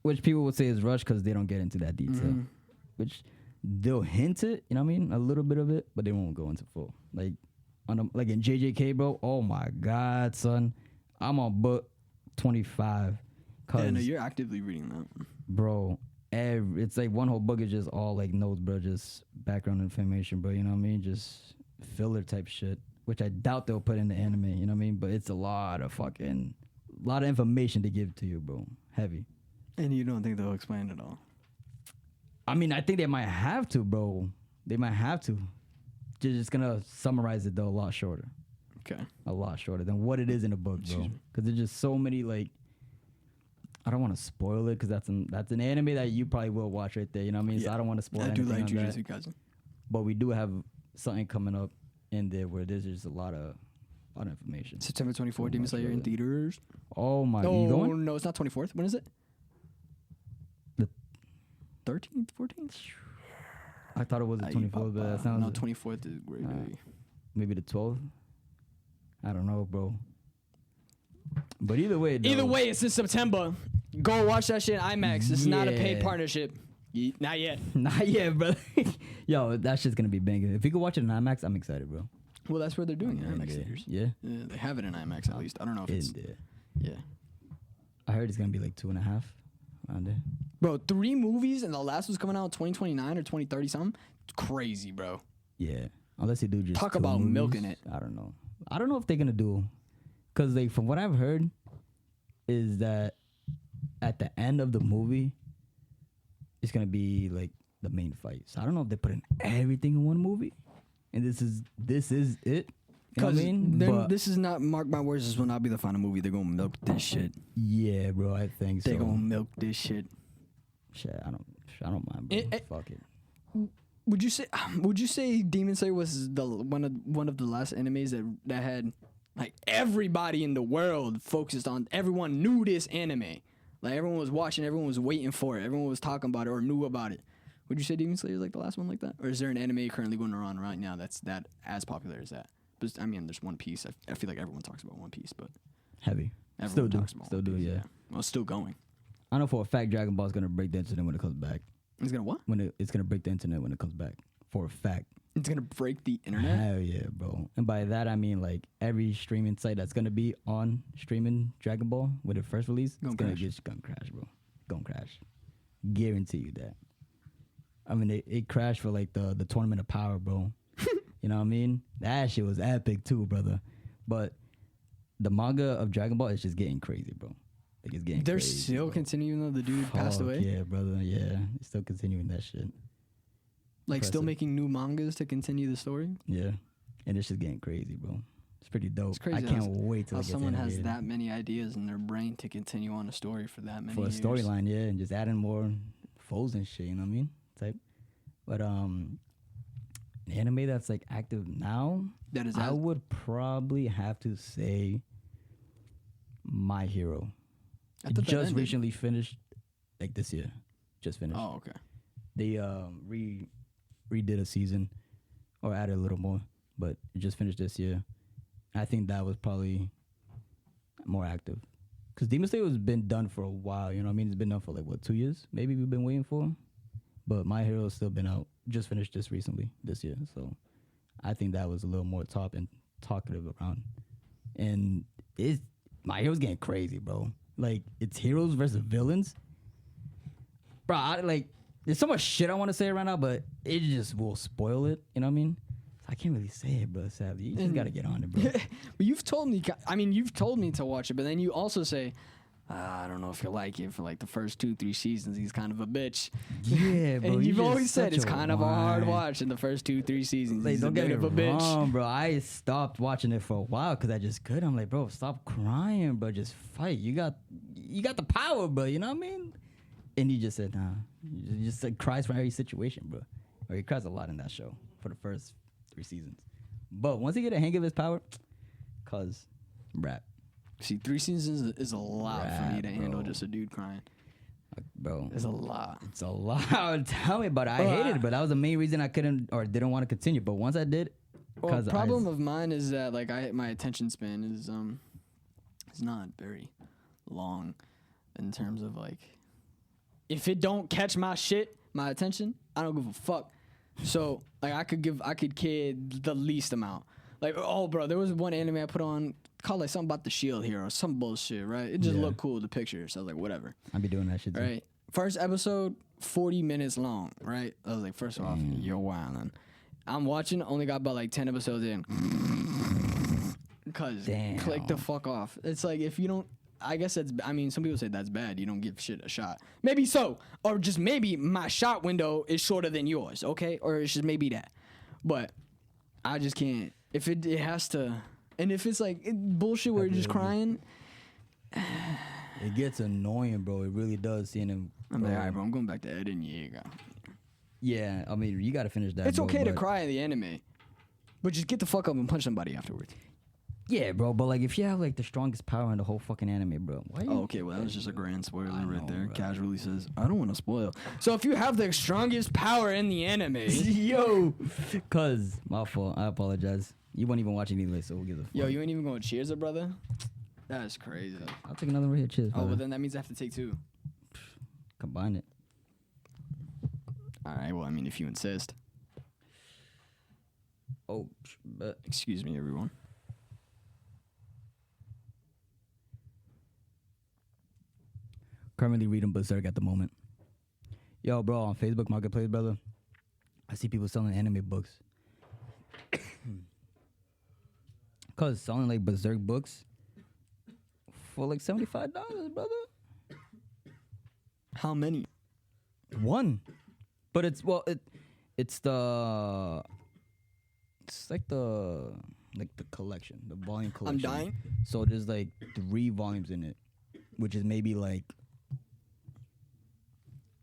Which people would say is rushed because they don't get into that detail. Mhm. Which they'll hint it, you know what I mean? A little bit of it, but they won't go into full. Like, like in JJK, bro. Oh my God, son, I'm on book 25. Yeah, no, you're actively reading that, bro. It's like one whole book is just all like notes, bro, just background information, bro. You know what I mean? Just filler type shit, which I doubt they'll put in the anime. You know what I mean? But it's a lot of information to give to you, bro. Heavy. And you don't think they'll explain it all? I mean, I think they might have to, bro. They might have to. They're just gonna summarize it though a lot shorter. Okay. A lot shorter than what it is in the book, bro. Because there's just so many like. I don't want to spoil it because that's an anime that you probably will watch right there. You know what I mean? Yeah. So I don't want to spoil anything. I do like Jujutsu Kaisen. But we do have something coming up in there where there's just a lot of information. September 24th, Demon Slayer in theaters. Oh my! Oh, you going? No, it's not 24th. When is it? The 13th, 14th. I thought it was the 24th, but that sounds. No, 24th is great day. Maybe the 12th. I don't know, bro. But either way, it's in September. Go watch that shit in IMAX. It's not a paid partnership. Not yet. Not yet, brother. Yo, that shit's gonna be banging. If you could watch it in IMAX, I'm excited, bro. Well, that's where they're doing it, IMAX theaters. Yeah. They have it in IMAX at least. I don't know if it's... Yeah. I heard it's gonna be like 2.5 around there. Bro, 3 movies and the last one's coming out in 2029 or 2030 something? It's crazy, bro. Yeah. Unless they do just talk about movies, milking it. I don't know. I don't know if they're gonna do... Because like from what I've heard is that at the end of the movie, it's going to be like the main fight. So I don't know if they're putting everything in one movie. And this is it. You know what I mean? This is not, mark my words, this will not be the final movie. They're going to milk this shit. Yeah, bro, I think They're going to milk this shit. Shit, I don't mind, bro. Fuck it. Would you say Demon Slayer was one of the last animes that had like everybody in the world focused on, everyone knew this anime. Like everyone was watching, everyone was waiting for it, everyone was talking about it or knew about it. Would you say Demon Slayer is like the last one like that? Or is there an anime currently going around right now that's that as popular as that? But I mean, there's One Piece. I feel like everyone talks about One Piece, but heavy. Everyone talks about Still One Piece, do, yeah. Well, it's still going. I know for a fact Dragon Ball is gonna break the internet when it comes back. It's gonna what? It's gonna break the internet when it comes back. For a fact. It's gonna break the internet? Hell yeah, bro. And by that I mean like every streaming site that's gonna be on streaming Dragon Ball with it first release, it's gonna crash, bro. Gonna crash. Guarantee you that. I mean it crashed for like the Tournament of Power, bro. You know what I mean? That shit was epic too, brother. But the manga of Dragon Ball is just getting crazy, bro. Like it's getting They're crazy, still bro. Continuing though the dude passed away? Yeah, brother. Yeah. They're still continuing that shit. Like Impressive. Still making new mangas to continue the story? Yeah. And it's just getting crazy, bro. It's pretty dope. It's crazy. I can't wait till how someone has that many ideas in their brain to continue on a story for that many years. For a storyline, yeah, and just adding more foes and shit, you know what I mean? Type. But an anime that's like active now, I would probably have to say My Hero. It just recently finished, like this year. Just finished. Oh, okay. They redid a season or added a little more, but it just finished this year. I think that was probably more active because Demon Slayer has been done for a while. You know what I mean? It's been done for like what 2 years? Maybe we've been waiting for. But My Hero has still been out. Just finished this recently this year, so I think that was a little more top and talkative around. And My Hero's getting crazy, bro. Like it's heroes versus villains, bro. There's so much shit I want to say right now, but it just will spoil it. You know what I mean? I can't really say it, bro. Sadly, you just gotta get on it, bro. But you've told me to watch it, but then you also say, I don't know if you like it for like the first 2-3 seasons. He's kind of a bitch. Yeah, bro. And you've always said it's kind of a hard watch in the first 2-3 seasons. Like, He's don't a get bit me of a bitch. wrong, bro. I stopped watching it for a while because I just couldn't. I'm like, bro, stop crying, bro. Just fight. You got the power, bro. You know what I mean? And he just said, nah. He just like, cries for every situation, bro. Or he cries a lot in that show for the first 3 seasons. But once he get a hang of his power, cause rap. See, 3 seasons is a lot for me to handle just a dude crying. Bro. It's a lot. It's a lot. Tell me about it. I hated it, but that was the main reason I couldn't or didn't want to continue. But once I did, well, the problem of mine is that like my attention span is not very long in terms of like if it don't catch my attention, I don't give a fuck. So like I could kid the least amount. Like, oh, bro, there was one anime I put on called like something about the Shield Hero, some bullshit, right? It just looked cool, the picture. So I was like, whatever. I'd be doing that shit too. Right. First episode, 40 minutes long, right? I was like, first off, you're wildin'. I'm watching, only got about like 10 episodes in. Because click the fuck off. It's like, if you don't, I guess that's, I mean, some people say that's bad. You don't give shit a shot. Maybe so. Or just maybe my shot window is shorter than yours, okay? Or it's just maybe that. But I just can't. If it has to, and if it's like bullshit where you're just crying. It gets annoying, bro. It really does seeing him. I'm like, all right, bro, I'm going back to Eren Yeager. Yeah, I mean, you got to finish that. It's okay to cry in the anime, but just get the fuck up and punch somebody afterwards. Yeah, bro, but like if you have like the strongest power in the whole fucking anime, bro. Why Oh, okay, well that was just a grand spoiler right there. Bro. Casually says, I don't want to spoil. So if you have the strongest power in the anime, yo, cuz my fault. I apologize. You weren't even watching anyway, so we'll give a fuck. Yo, you ain't even going cheers it, brother? That's crazy. I'll take another right here. Cheers, brother. Oh, well then that means I have to take two. Combine it. All right, well, I mean, if you insist. Oh, but excuse me, everyone. Currently reading Berserk at the moment. Yo, bro, on Facebook Marketplace, brother, I see people selling anime books. Cause selling like Berserk books for like $75, brother. How many? One, but it's like the collection, the volume collection. I'm dying. So there's like 3 volumes in it, which is maybe like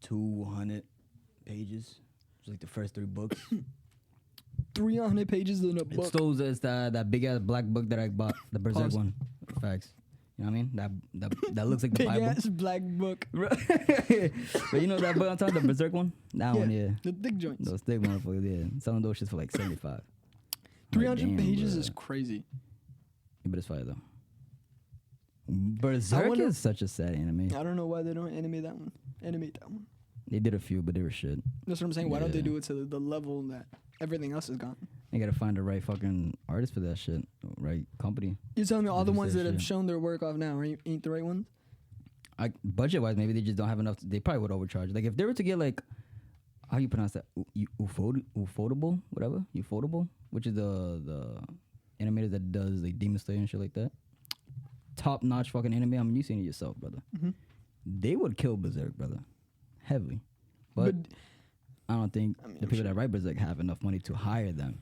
200 pages. It's like the first 3 books. 300 pages in a book. It's that big ass black book that I bought, the Berserk one. Facts. You know what I mean? That looks like the big Bible. Big ass black book. But you know that book on top, the Berserk one? That one, yeah. The thick joints. Those thick motherfuckers, yeah. Selling those shits for like 75. 300 pages is crazy. Yeah, but it's fire though. Berserk is such a sad anime. I don't know why they don't animate that one. They did a few, but they were shit. That's what I'm saying. Why don't they do it to the level that everything else is gone? They gotta find the right fucking artist for that shit, right company. You're telling me all the ones that have shown their work off now ain't the right ones? Budget wise, maybe they just don't have enough. They probably would overcharge. Like if they were to get like, how you pronounce that? Ufotable, whatever. Ufotable, which is the animator that does like Demon Slayer and shit like that. Top notch fucking anime. I mean, you seen it yourself, brother. Mm-hmm. They would kill Berserk, brother, heavily. But I don't think the people that write Berserk have enough money to hire them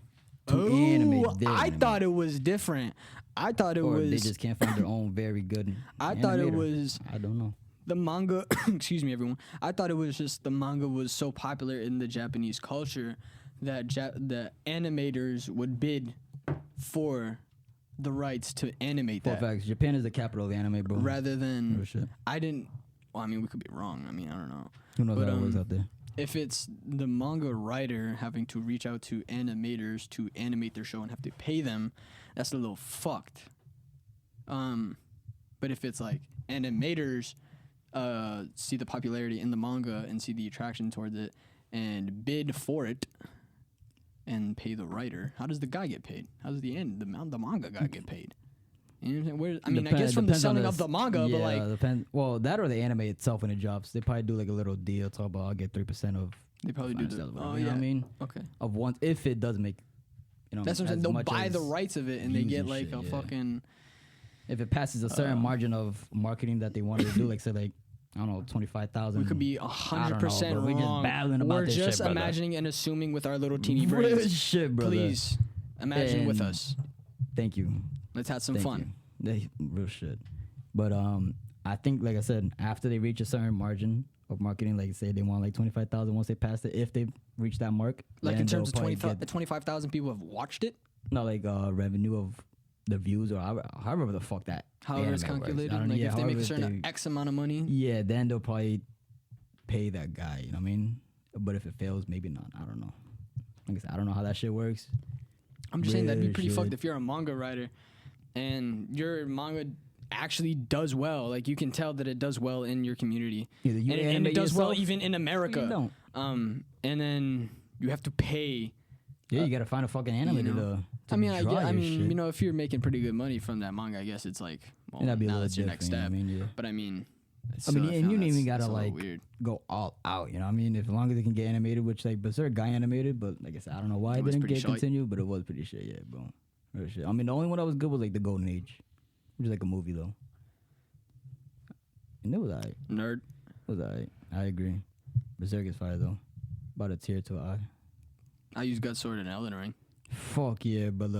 to animate their anime. Thought it was different. I thought it was. They just can't find their own very good. Thought it was. I don't know. The manga. Excuse me, everyone. I thought it was just the manga was so popular in the Japanese culture that the animators would bid for the rights to animate that. Facts. Japan is the capital of the anime, bro. Rather than I didn't. Well, I mean, we could be wrong. I mean, I don't know. Who knows how it works out there? If it's the manga writer having to reach out to animators to animate their show and have to pay them, that's a little fucked. But if it's like animators see the popularity in the manga and see the attraction towards it and bid for it and pay the writer, how does the guy get paid? How does the manga guy get paid? You know what I'm saying? I guess from the selling of the manga, but like depends. Well, that or the anime itself when it drops, they probably do like a little deal. Talk about I'll get 3% of. They probably do. You know what I mean? Okay. Of once if it does make, that's what I'm saying. They'll buy the rights of it and they get like a fucking. If it passes a certain margin of marketing that they wanted to do, like say like I don't know 25,000. We could be 100% wrong. We're just battling about this shit, We're just imagining and assuming with our little teeny brains. Shit, brother. Please imagine with us. Thank you. Let's have some fun. Real shit. But I think, like I said, after they reach a certain margin of marketing, like say they want like 25,000 once they pass it, if they reach that mark. Like in terms of 25,000 people have watched it? No, like revenue of the views or however the fuck that. However it's calculated. Like if they make a certain X amount of money. Yeah, then they'll probably pay that guy, you know what I mean? But if it fails, maybe not. I don't know. Like I said, I don't know how that shit works. I'm just saying that'd be pretty fucked if you're a manga writer and your manga actually does well. Like you can tell that it does well in your community, and it does well even in America. You don't. And then you have to pay Yeah, you gotta find a fucking animator to I mean, draw I your mean, shit. you know, if you're making pretty good money from that manga, I guess it's like, well, And that'd be a now little that's your next different, step. you know what I mean, yeah. But I mean, I mean, still, and found you don't even that's gotta a little like weird. go all out. You know what I mean? If as long as it can get animated, which like Berserk got animated, but like I said, I don't know why It it was didn't pretty get shite. continued, but it was pretty shit. Yeah, bro. Real shit. I mean, the only one that was good was like the Golden Age, which is like a movie though. And it was alright. Nerd. It was alright. I agree. Berserk is fire though. About a tear to an eye. I use Gut Sword in Elden Ring. Fuck yeah, but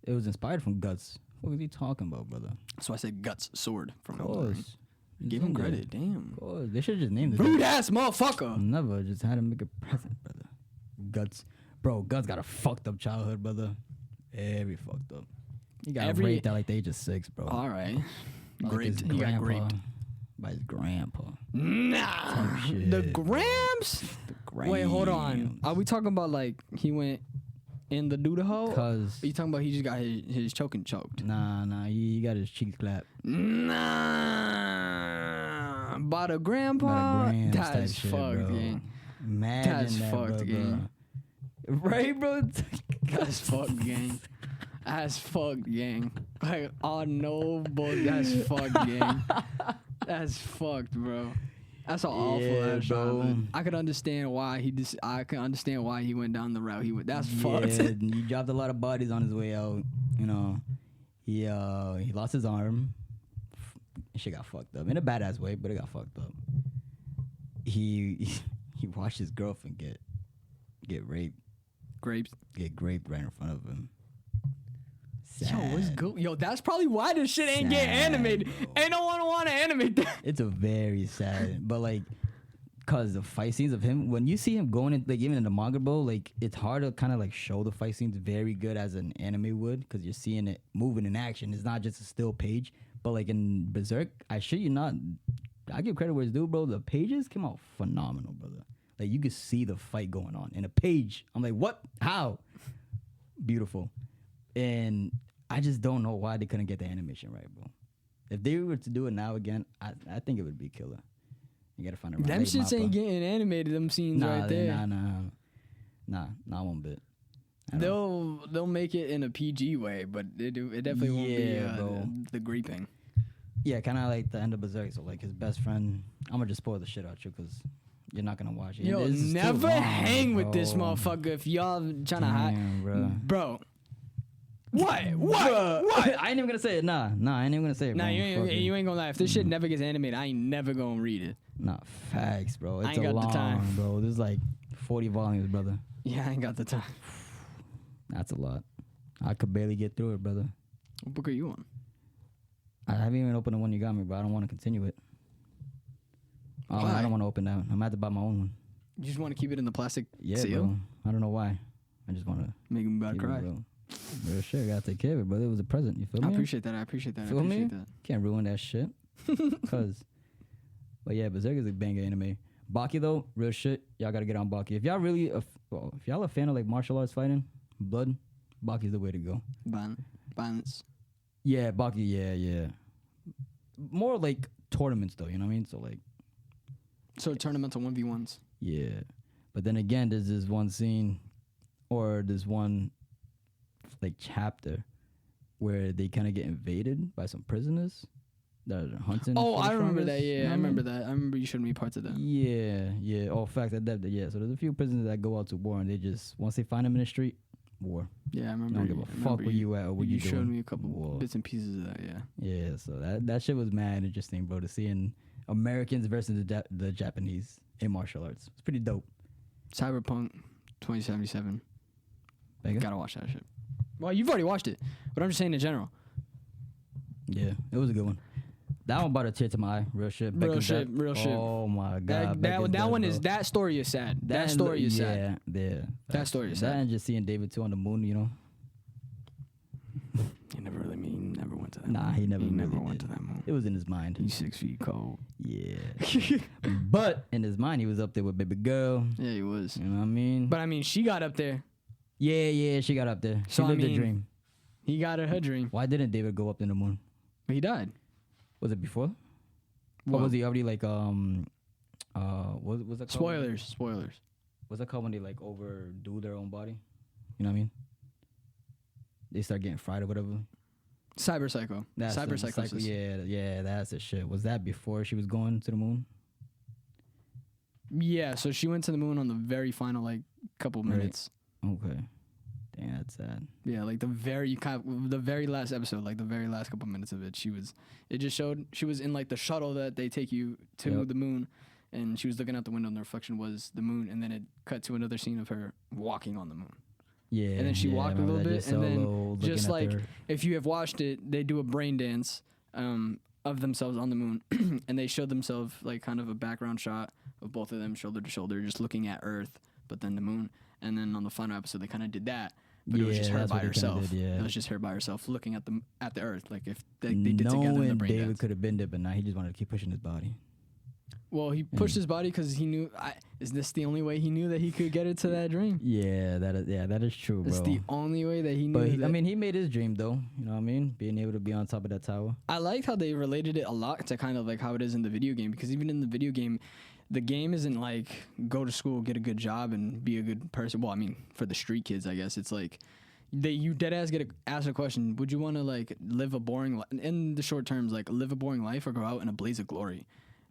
it was inspired from Guts. What was he talking about, brother? So I said Guts Sword from Of Elden Ring. course. Give him credit, damn. Of course. They should have just named it. Rude ass motherfucker. Never. Just had him make a present, brother. Guts. Bro, Guts got a fucked up childhood, brother. Very fucked up. He got raped at like the age of 6, bro. All right. By, like, Graped. his He got grandpa. graped. By his grandpa. Nah. shit. The grams? The Wait, hold on. grams. Are we talking about like he went in the doodle hole? Cause Are you talking about he just got his choking choked? nah, he got his cheeks clapped. Nah. By the grandpa? By the grams type That's shit, fucked, bro. gang. Imagine That's that, fucked, brother. gang. Right, bro? That's fucked, gang. That's fucked, gang. Like, oh no, boy, that's fucked, gang. That's fucked, bro. That's an awful Yeah, ass bro. childhood. I could understand why I can understand why he went down the route he went. That's fucked. Yeah, he dropped a lot of bodies on his way out. You know, he lost his arm. Shit got fucked up in a badass way, but it got fucked up. He watched his girlfriend get raped, get raped right in front of him. Sad. Yo, what's good? Yo, that's probably why this shit ain't getting Sad, animated. bro. Ain't no one want to animate that. It's a very sad, but like, cause the fight scenes of him, when you see him going in, like even in the manga, bro, like it's hard to kind of like show the fight scenes very good as an anime would, cause you're seeing it moving in action. It's not just a still page. But like in Berserk, I shit you not, I give credit where it's due, bro. The pages came out phenomenal, brother. Like you could see the fight going on in a page. I'm like, what? How? Beautiful. And I just don't know why they couldn't get the animation right, bro. If they were to do it now again, I think it would be killer. You gotta find a right. Them shits ain't getting animated. Them scenes right there. Nah, not one bit. They'll make it in a PG way, but it definitely won't be bro. the grieping. Yeah, kind of like the end of Berserk. So like his best friend, I'm gonna just spoil the shit out you because you're not gonna watch it. Yo, This is too never long, hang with this bro. motherfucker if y'all trying to hide, Damn, bro. What? I ain't even gonna say it. Nah, I ain't even gonna say it. Nah, bro. you Fuck it. ain't gonna lie. If this shit never gets animated, I ain't never gonna read it. Nah, facts, bro. It's I ain't got the long, time. bro. There's like 40 volumes, brother. Yeah, I ain't got the time. That's a lot. I could barely get through it, brother. What book are you on? I haven't even opened the one you got me, but I don't want to continue it. Why? I don't want to open that one. I'm gonna have to buy my own one. You just want to keep it in the plastic Yeah, seal? bro. I don't know why. I just want to Make him about keep to cry. it, bro. Real shit, gotta take care of it, brother. It was a present. You feel I me? appreciate that. I appreciate that. I Feel me? appreciate that. Can't ruin that shit. But yeah, Berserk is a banger anime. Baki though, real shit. Y'all gotta get on Baki. If y'all really, if y'all a fan of like martial arts fighting, blood, Baki's the way to go. Violence. Yeah, Baki. Yeah. More like tournaments though. You know what I mean? So like, So tournamental 1v1s. yeah. But then again, there's this one scene, or this one like chapter, where they kind of get invaded by some prisoners that are hunting. Oh, for the I remember strongest, that. you Yeah, know I what remember that. I remember you showed me parts of that. Yeah. Oh, fact that yeah. So there's a few prisoners that go out to war, and they just once they find them in the street, war. Yeah, I They remember. don't give a fuck where you at or what You you showed doing. me a couple War. bits and pieces of that. Yeah. Yeah, so that shit was mad interesting, bro. To seeing Americans versus the Japanese in martial arts. It's pretty dope. Cyberpunk 2077. Banger? Gotta watch that shit. Well, you've already watched it, but I'm just saying in general. Yeah, it was a good one. That one brought a tear to my eye. Real shit. Real Beckham's shit, death. real shit. Oh my god. That Beckham's death, one bro. is that story is sad. That story is sad. Yeah. That story is That sad. and just seeing David too on the moon, you know. He never went to that. Nah, moon. he never really went to did. that moon. It was in his mind. He's 6 feet cold. Yeah. But in his mind, he was up there with baby girl. Yeah, he was. You know what I mean? But I mean, she got up there. Yeah, she got up there. She So, I lived mean- a dream. He got her dream, Why didn't David go up in the moon? but he died. Was it before? Or Well, was he already like what was that called? Spoilers. What's that called when they like overdo their own body? You know what I mean? They start getting fried or whatever. Cyber Psycho. That's Cyber the Psychosis. yeah, that's the shit. Was that before she was going to the moon? Yeah, so she went to the moon on the very final like couple Right. minutes. Okay. Damn, that's sad. Yeah, like the very last episode, like the very last couple minutes of it, it just showed she was in like the shuttle that they take you to Yep. the moon, and she was looking out the window and the reflection was the moon, and then it cut to another scene of her walking on the moon. Yeah. And then she yeah, walked a remember little that, bit, just and then solo looking just at like their- if you have watched it, they do a brain dance of themselves on the moon, and they showed themselves like kind of a background shot of both of them shoulder to shoulder, just looking at Earth, but then the moon. And then on the final episode, they kind of did that, but it was just her that's by what they kinda herself. did, yeah. It was just her by herself looking at the Earth, like if they did together in the Knowing brain David dance. could have been there, but now he just wanted to keep pushing his body. Well, he pushed his body because he knew. Is this the only way he knew that he could get it to that dream? Yeah, that is true, bro. It's the only way that he knew. But that. I mean, he made his dream though. You know what I mean? Being able to be on top of that tower. I liked how they related it a lot to kind of like how it is in the video game, because even in the video game, the game isn't like go to school, get a good job, and be a good person. Well, I mean, for the street kids, I guess it's like you dead ass get asked a question: would you want to like live a boring in the short terms, like live a boring life, or go out in a blaze of glory?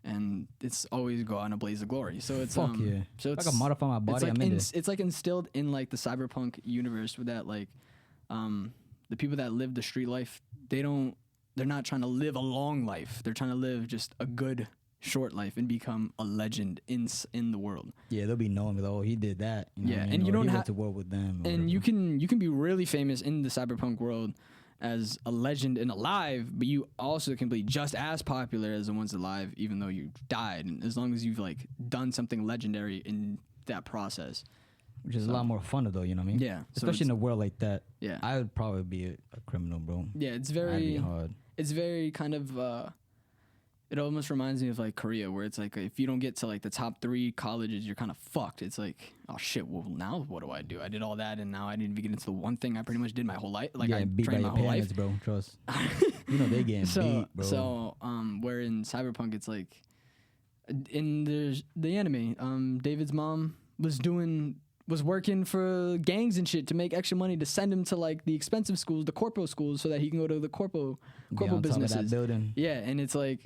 And it's always go out in a blaze of glory. So it's Fuck yeah. So If it's I can modify my body, it's like I'm in there. it's like instilled in like the cyberpunk universe with that like the people that live the street life, they're not trying to live a long life. They're trying to live just a good short life and become a legend in the world. Yeah, they'll be known with, oh, he did that. You know Yeah, what I mean? and you Or don't he have went to war with them. or And you whatever. can be really famous in the cyberpunk world as a legend and alive, but you also can be just as popular as the ones alive, even though you died. And as long as you've like done something legendary in that process. Which is a lot more fun though, you know what I mean? Yeah, so Especially in it's- a world like that. Yeah. I would probably be a criminal, bro. Yeah, it's That'd be very hard. it's very kind of it almost reminds me of like Korea, where it's like if you don't get to like the top 3 colleges, you're kind of fucked. It's like, oh shit, well now what do? I did all that and now I didn't even get into the one thing I pretty much did my whole life. Like yeah, I beat by trained your my whole life. parents, bro. Trust. You know they getting beat, bro. So where in Cyberpunk it's like in the anime, David's mom was working for gangs and shit to make extra money to send him to like the expensive schools, the corpo schools, so that he can go to the corpo Be on top of businesses. that building. Yeah, and it's like,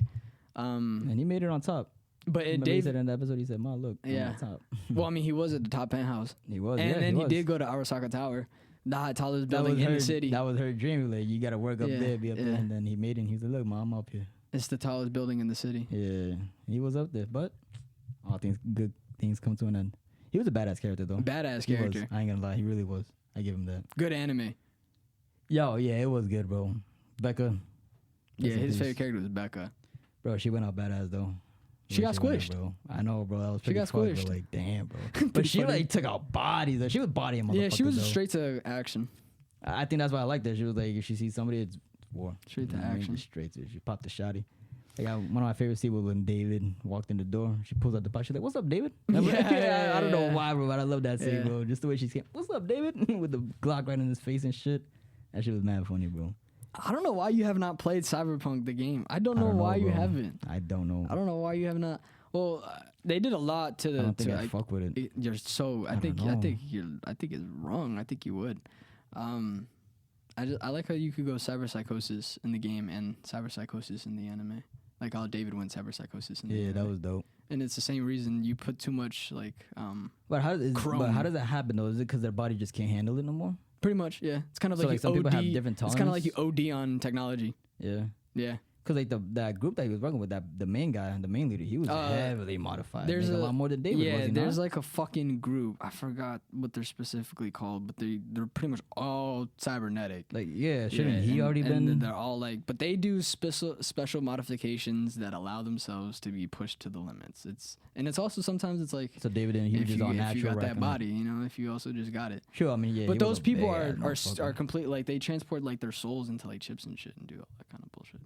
And he made it on top. but Remember he Dave, said in the episode, he said, "Ma, look, I'm Yeah. on top." well, I mean, he was at the top penthouse, He was, and yeah, then he was. did go to Arasaka Tower, the tallest That building was in her, the city. That was her dream. Like, you got to work up Yeah, there, be up there. yeah. And then he made it. And he was like, look, Ma, I'm up here. It's the tallest building in the city. Yeah, he was up there. But all good things come to an end. He was a badass character, though. Badass He was. character. I ain't gonna lie. He really was. I give him that. Good anime. Yo, yeah, it was good, bro. Becca. Yeah, rest in his peace. favorite character was Becca. Bro, she went out badass, though. She The way got went out, squished. bro. I know, bro. That was She pretty got fucked, squished. But like, damn, bro. Pretty But she funny. like took out bodies. Though. She was bodying motherfuckers. Yeah, she was though. straight to action. I think that's why I liked her. She was like, if she sees somebody, it's war. Straight to You know what I mean? action. Just straight to. She popped the shotty. Like one of my favorite scenes was when David walked in the door. She pulls out the pot. She's like, "What's up, David?" Remember? Yeah, I don't know yeah. why, bro, but I love that scene, Yeah. bro. Just the way she came. "What's up, David?" With the Glock right in his face and shit. That shit was mad funny, bro. I don't know why you have not played Cyberpunk the game. I don't know why you bro. haven't. I don't know. I don't know why you have not. Well, they did a lot to the. I don't think to, I like, fuck with it. You're so. I don't think know. it's wrong. I think you would. I like how you could go cyber psychosis in the game and cyber psychosis in the anime. Like how David went cyber psychosis in the Yeah, anime. that was dope. And it's the same reason you put too much like But how does Chrome. that happen though? Is it because their body just can't handle it no more? pretty much, yeah. It's kind of So, like like, you some OD. people have different It's kind of like you tolerance? OD on technology. Yeah. Yeah. Because like that group that he was working with, the main guy, the main leader, he was heavily modified. There's Like, a lot more than David. Yeah, was he there's not? like a fucking group. I forgot what they're specifically called, but they're pretty much all cybernetic. Like, yeah, shouldn't Yeah, he and- already and been? They're all like, but they do special modifications that allow themselves to be pushed to the limits. It's also sometimes it's like So David and he was if just you, all if natural. you got that racking up. body, you know, if you also just got it. Sure, I mean, yeah. But he was those a people bad are motherfucker. complete like they transport like their souls into like chips and shit and do all that kind of bullshit.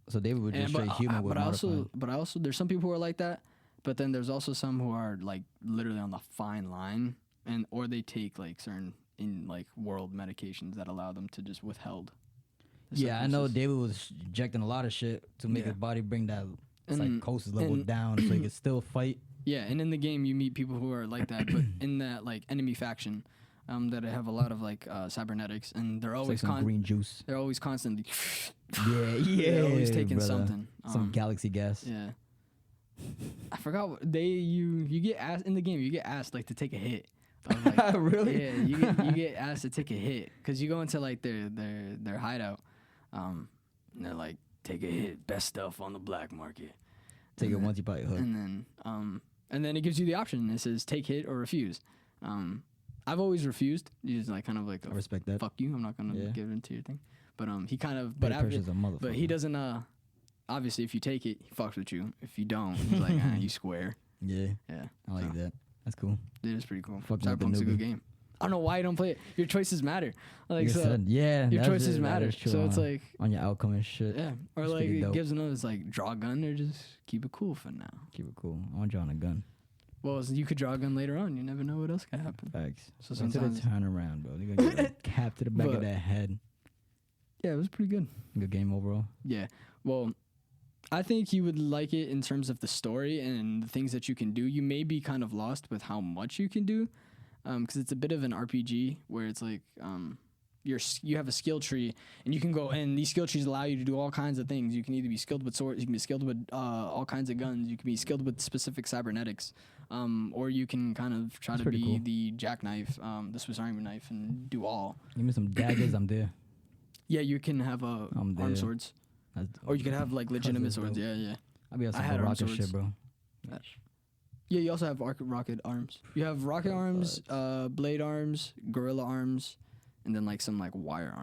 So David was just straight human with but I modified. also there's some people who are like that, but then there's also some who are like literally on the fine line, or they take like certain like world medications that allow them to just withheld. the Yeah, I know psychosis. David was injecting a lot of shit to make Yeah. his body bring that And- psychosis level and- down so he could still fight. Yeah, and in the game you meet people who are like that, but in that like enemy faction, that have a lot of like cybernetics, and they're It's always like some green juice. they're always constantly Yeah, they're always taking brother. something. Some galaxy gas. Yeah. I forgot what you get asked in the game. You get asked like to take a hit. Of, like, Really? Yeah, you get asked to take a hit because you go into like their hideout. And they're like, take a hit, best stuff on the black market. Take it once you probably hook. And then it gives you the option. It says take hit or refuse. I've always refused. You just like kind of like I respect that. fuck you. I'm not gonna give into your thing. But he kind of Peer pressure's a motherfucker. but he doesn't obviously if you take it, he fucks with you. If you don't, he's like you square. Yeah, Yeah. I like that. That's cool. It is pretty cool. Fucking with the Cyberpunk's a good newbie. game. I don't know why you don't play it. Your choices matter. Like so, yeah, your that's choices it, that matter. is true So it's on- like on your outcome and shit. yeah, or It's like pretty it dope. gives another. It's like draw a gun or just keep it cool for now. Keep it cool. I want you on a gun. Well, you could draw a gun later on. You never know what else could happen. Facts. So Until sometimes, they turn around, bro. They're gonna get a cap to the back But- of their head. yeah, it was pretty good. Good game overall. Yeah. Well, I think you would like it in terms of the story and the things that you can do. You may be kind of lost with how much you can do, because it's a bit of an RPG where it's like you have a skill tree and you can go and these skill trees allow you to do all kinds of things. You can either be skilled with swords, you can be skilled with all kinds of guns, you can be skilled with specific cybernetics, or you can kind of try That's to pretty be cool. the jackknife, the Swiss Army knife, and do all. Give me some daggers. I'm there. Yeah, you can have I'm there. arm swords, That's or you can have like legitimate that's swords. dope. Yeah, yeah. I'll be on I some had arm rocket swords. shit, bro. Yeah, you also have rocket arms. You have rocket arms, blade arms, gorilla arms, and then like some like wire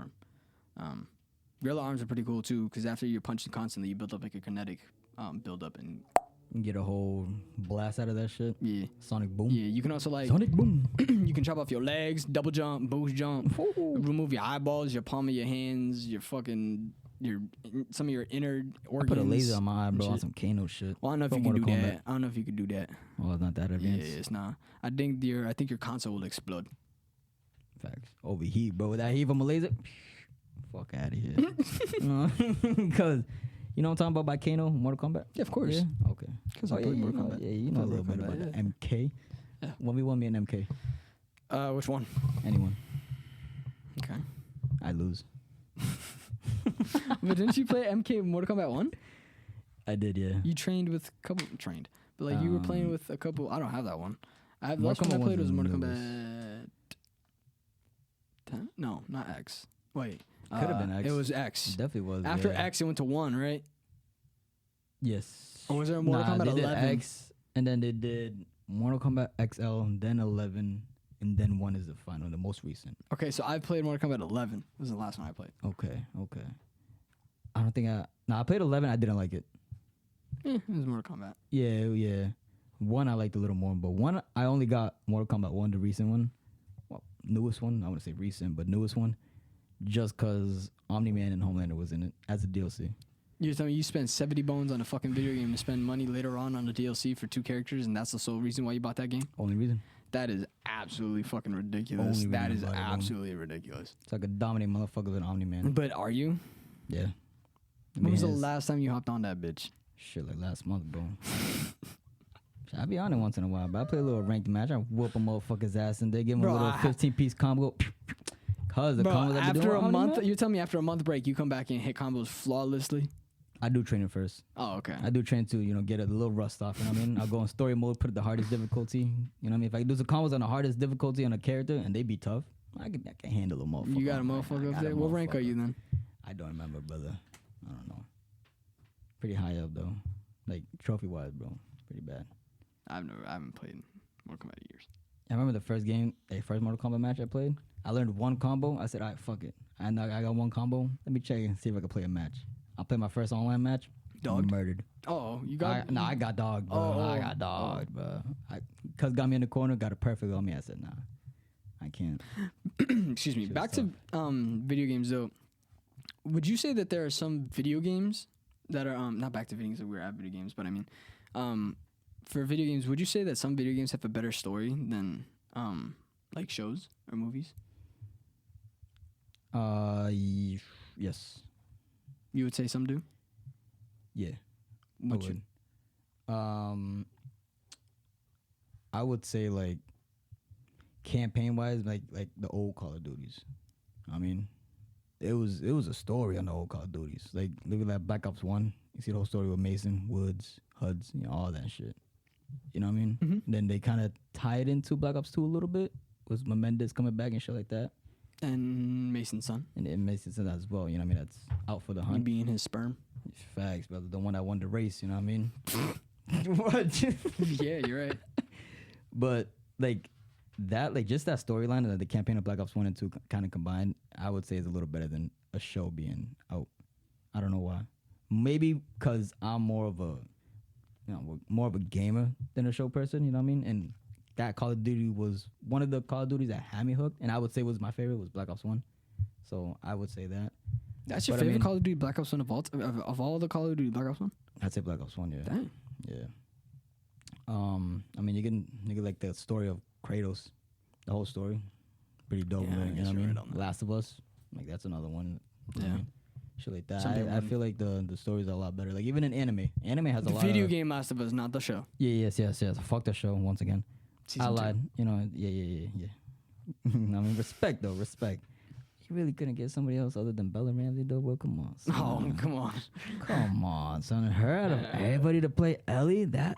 arm. Gorilla arms are pretty cool too because after you're punching constantly, you build up like a kinetic build up and You get a whole blast out of that shit. yeah, Sonic boom. yeah. You can also like Sonic boom. you can chop off your legs, double jump, boost jump, remove your eyeballs, your palm of your hands, your fucking some of your inner I organs. put a laser on my eye, and bro, on shit. some Kano shit. Well, I don't know if From you can do Mortal that. Kombat. I don't know if you could do that. Oh, it's not that Yeah, advanced. it's not. I think your console will explode. Facts. Overheat, bro. With that heat from a laser. Fuck out of here. Because you know what I'm talking about by Kano, Mortal Kombat? Yeah, of course. Yeah? Okay. 'Cause I played Mortal Kombat. Yeah, you know a Played little bit Mortal about Kombat, that. MK. Yeah. 1v1 me and MK. Which one? Anyone. Okay. I lose. But didn't you play MK Mortal Kombat 1? I did, yeah. You trained with but like you were playing with a couple. I don't have that one. I have the last Mortal one I Kombat played was one's Mortal the Kombat 10. No, not X. Wait, Could have been X. It was X. It definitely was. After yeah. X, it went to 1, right? Yes. Or was there a Mortal Kombat they 11? did X, and then they did Mortal Kombat XL, then 11, and then 1 is the final, the most recent. Okay, so I played Mortal Kombat 11. This was the last one I played. Okay. I don't think I played 11. I didn't like it. It was Mortal Kombat. Yeah. 1 I liked a little more, but 1 I only got Mortal Kombat 1, the recent one. Well, newest one. I wouldn't say recent, but newest one. Just because Omni-Man and Homelander was in it as a DLC. You're telling me you spent 70 bones on a fucking video game to spend money later on the DLC for 2 characters, and that's the sole reason why you bought that game? Only reason. That is absolutely fucking ridiculous. Only That reason is I bought it, bro. absolutely ridiculous. So I could dominate motherfuckers with Omni-Man. But are you? Yeah. When was the his- last time you hopped on that bitch? Shit, like last month, bro. I be on it once in a while, but I play a little ranked match. I whoop a motherfucker's ass and they give him Bro, a little I ha- 15-piece combo. Cause the Bro, combos I be after doing a with month, Omni-Man, you're telling me after a month break, you come back and hit combos flawlessly? I do training first. Oh, okay. I do train to, get a little rust off, you know what I mean? I'll go in story mode, put it the hardest difficulty. You know what I mean? If I can do some combos on the hardest difficulty on a character and they be tough, I can handle a motherfucker. You got a I'm like, motherfucker I up got a there? What rank are motherfucker. you then? I don't remember, brother. I don't know. Pretty high up, though. Like, trophy-wise, bro. Pretty bad. I haven't played Mortal Kombat in years. I remember the first Mortal Kombat match I played. I learned one combo. I said, all right, fuck it. I know I got one combo. Let me check and see if I can play a match. I played my first online match. Dogged? Murdered. Oh, you got... I got dogged, bro. Oh, I got dogged, bro. Cuz got me in the corner, got a perfect on me. I said, nah, I can't. Excuse me. Shit's Back to video games, though. Would you say that there are some video games that are... not back to video games, that we're at video games, but I mean... for video games, would you say that some video games have a better story than like shows or movies? Yes. You would say some do? Yeah. Which I would say like campaign wise, like the old Call of Duties. I mean, it was a story on the old Call of Duties. Like look at that Black Ops 1. You see the whole story with Mason, Woods, HUDs, you know, all that shit. You know what I mean? Mm-hmm. Then they kind of tied into Black Ops 2 a little bit. Was Menendez coming back and shit like that. And Mason's son. And it makes sense as well. You know what I mean? That's out for the He hunt. being his sperm. Facts, brother. The one that won the race. You know what I mean? What? Yeah, you're right. But like that, like just that storyline that the campaign of Black Ops 1 and 2 kind of combined, I would say is a little better than a show being out. I don't know why. Maybe because I'm more of a gamer than a show person. You know what I mean? And that Call of Duty was one of the Call of Duties that had me hooked, and I would say was my favorite was Black Ops 1. So I would say that. That's your favorite Call of Duty Black Ops 1 of all the Call of Duty Black Ops 1? I'd say Black Ops 1, yeah. Dang. Yeah. I mean, you get like the story of Kratos, the whole story, pretty dope. Yeah, man, you know what I you're mean? right on that. Last of Us, like that's another one. You know what I Yeah. mean? Shit like that. Some people I feel like the stories are a lot better. Like even in anime has a The lot. video of, game Last of Us, not the show. Yeah, yes. Fuck the show once again. Season I 2. lied. You know, yeah. I mean, respect though, respect. You really couldn't get somebody else other than Bella Ramsey though, bro. Come on. Son. Oh, come on. Come on, son. Her out of everybody to play Ellie, that.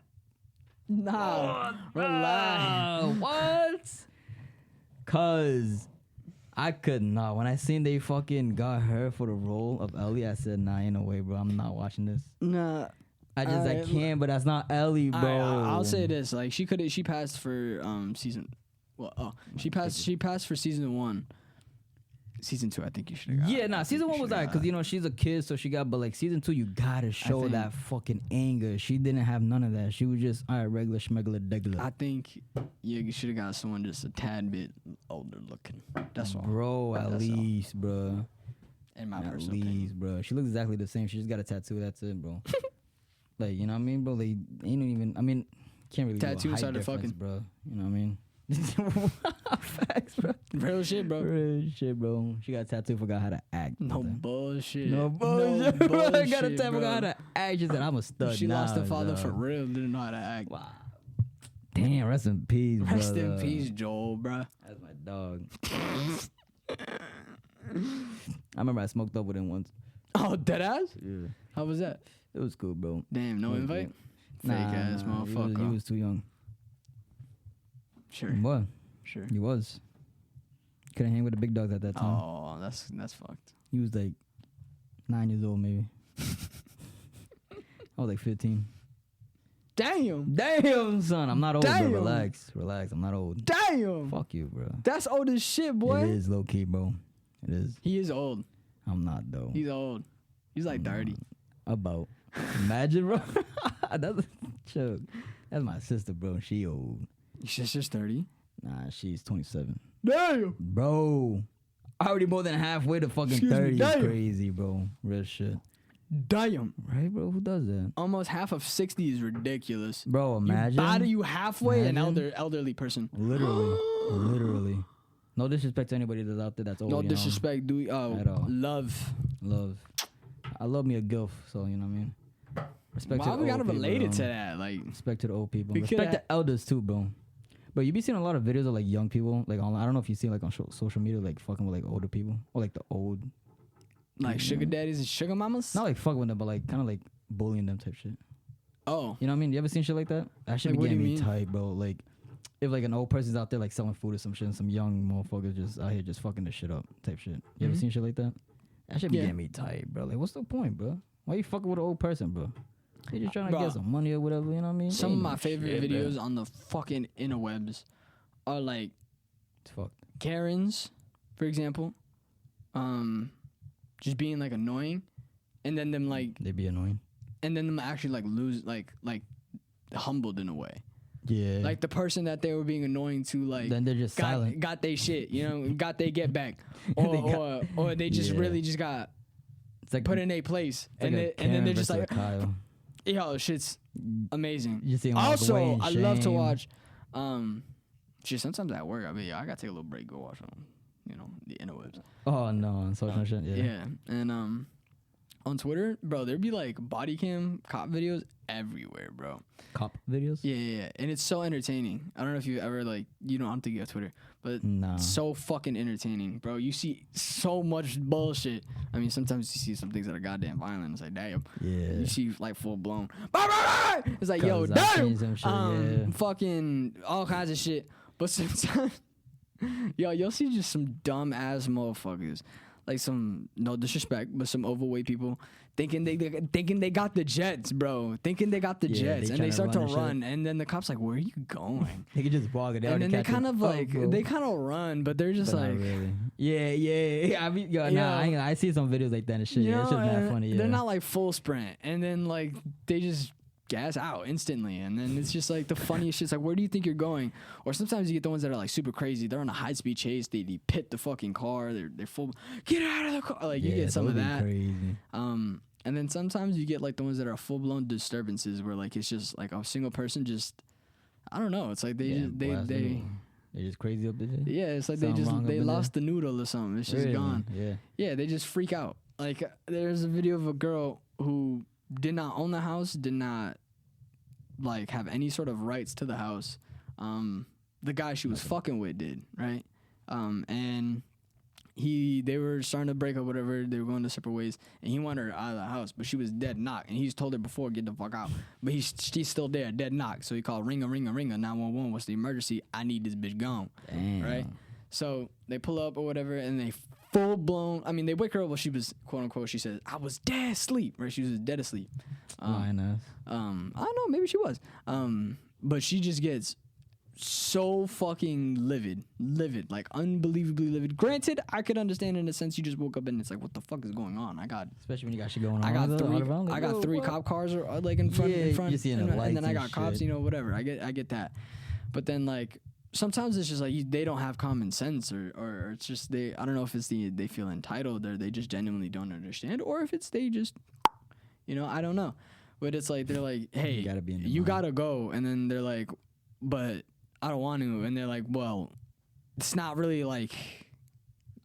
Nah. Relax. What? Cause I could not. When I seen they fucking got her for the role of Ellie, I said, nah, ain't no way, bro. I'm not watching this. Nah. I can't, but that's not Ellie, bro. I'll say this: like she passed for season. Well, she passed for season 1. Season 2, I think you should have got. Yeah, nah, season 1 was alright, because, you know, she's a kid, so she got, but, like, season 2, you gotta show that fucking anger. She didn't have none of that. She was just, all right, regular, schmegular, degular. I think you should have got someone just a tad bit older looking. That's all. Bro, at least, bro. In my At personal least, opinion. bro. She looks exactly the same. She just got a tattoo. That's it, bro. Like, you know what I mean, bro? They ain't even, I mean, can't really Tattoo do a height inside her difference, fucking. bro. You know what I mean? Facts, bro. Real shit, bro. Real shit, bro. She got a tattoo, forgot how to act. No brother. bullshit. No bullshit. No bro. I bullshit, got a tattoo, bro. forgot how to act. She said, I'm a stud She now, lost her father dog. for real. Didn't know how to act. Wow. Damn, rest in peace, bro. Rest in peace, Joel, bro. That's my dog. I remember I smoked up with him once. Oh, deadass? Yeah. How was that? It was cool, bro. Damn, no It was invite? cool. Fake ass He motherfucker. was too young. Sure. What? Sure. He was. Couldn't hang with the big dogs at that time. Oh, that's fucked. He was like 9 years old, maybe. I was like 15. Damn. Damn, son. I'm not old, Damn. bro. Relax. I'm not old. Damn. Fuck you, bro. That's old as shit, boy. It is low key, bro. It is. He is old. I'm not, though. He's old. He's like 30. About. Imagine, bro. That's a joke. That's my sister, bro. She old. Your sister's 30? Nah, she's 27. Damn. Bro. Already more than halfway to fucking Excuse me, 30 is damn. crazy, bro. Real shit. Damn. Right, bro? Who does that? Almost half of 60 is ridiculous. Bro, imagine. You halfway Imagine. an elderly person. Literally. No disrespect to anybody that's out there that's old. No you know? disrespect, do At all. love. I love me a gilf, so you know what I mean. Respect Why to the we gotta old people, relate it bro. to that? Like, Respect to the old people. We Respect coulda- the elders too, bro. But you be seeing a lot of videos of like young people, like online. I don't know if you see like on social media, like fucking with like older people or like the old. sugar daddies and sugar mamas? Not like fucking with them, but like kind of like bullying them type shit. Oh. You know what I mean? You ever seen shit like that? That shit Like, be what do getting you me mean? tight, bro. Like, if like an old person's out there like selling food or some shit, and some young motherfuckers just out here just fucking the shit up type shit. You ever Mhm. seen shit like that? That shit be Yeah. getting me tight, bro. Like, what's the point, bro? Why you fucking with an old person, bro? They just trying to Bro, get some money or whatever. You know what I mean? Some They of ain't my no favorite shit, bro. videos on the fucking interwebs are like It's fucked. Karens, for example. Just being like annoying. And then them like They be annoying. and then them actually like lose like humbled in a way. Yeah. Like the person that they were being annoying to like then they're just silent. got they shit, got they get back. They Or they just Yeah. really just got It's like put in a place. it's like a And then they're Karen just versus like, a Kyle. yo, shit's amazing. You see 'em walk Also, away in I love to shame. watch shit, sometimes at work, I gotta take a little break, go watch the interwebs. Oh no, on social shit. Yeah. Yeah. And on Twitter, bro, there'd be like body cam cop videos everywhere, bro. Cop videos? Yeah. And it's so entertaining. I don't know if you ever like, I don't think you have Twitter, but Nah. it's so fucking entertaining, bro. You see so much bullshit. I mean, sometimes you see some things that are goddamn violent. It's like, damn. Yeah. You see like full blown. It's like, yo, 'Cause I've damn. seen some shit, yeah. Fucking all kinds of shit. But sometimes, yo, you'll see just some dumb ass motherfuckers. Like some, no disrespect, but some overweight people thinking they got the jets, bro. Thinking they got the jets, and they start to run, and then the cops like, "Where are you going?" They could just walk it out. And then they kind of run, but they're just but like, not really. Yeah. I mean, I see some videos like that and shit. Yeah, it's just mad funny. Yeah. They're not like full sprint, and then like they just gas out instantly, and then it's just like the funniest shit. It's like, where do you think you're going? Or sometimes you get the ones that are like super crazy. They're on a high speed chase. They pit the fucking car. They're full. Get out of the car! Like you get some of that. Crazy. And then sometimes you get like the ones that are full blown disturbances where like it's just like a single person just, I don't know. It's like they're just crazy up there. Yeah, it's like Something they lost the noodle or something. It's just gone. Yeah, they just freak out. Like there's a video of a girl who did not own the house, did not like have any sort of rights to the house. The guy she was fucking with did, right? And they were starting to break up, whatever. They were going to separate ways, and he wanted her out of the house, but she was dead knocked, and he's told her before, get the fuck out. But she's still there, dead knocked. So he called ring a 911. What's the emergency? I need this bitch gone. Damn. Right? So they pull up or whatever, and they full blown. I mean, they wake her up while she was quote unquote. She said, "I was dead asleep." Right? She was dead asleep. I don't know. Maybe she was. But she just gets so fucking livid, like unbelievably livid. Granted, I could understand in a sense. You just woke up and it's like, what the fuck is going on? Especially when you got shit going on. I got three cop cars or like in front, you see and then I got shit. cops. Whatever. I get that. But then like sometimes it's just like they don't have common sense, or it's just I don't know if it's they feel entitled or they just genuinely don't understand, or if it's they just I don't know. But it's like they're like, hey, you gotta go, and then they're like, but I don't want to, and they're like, well, it's not really like,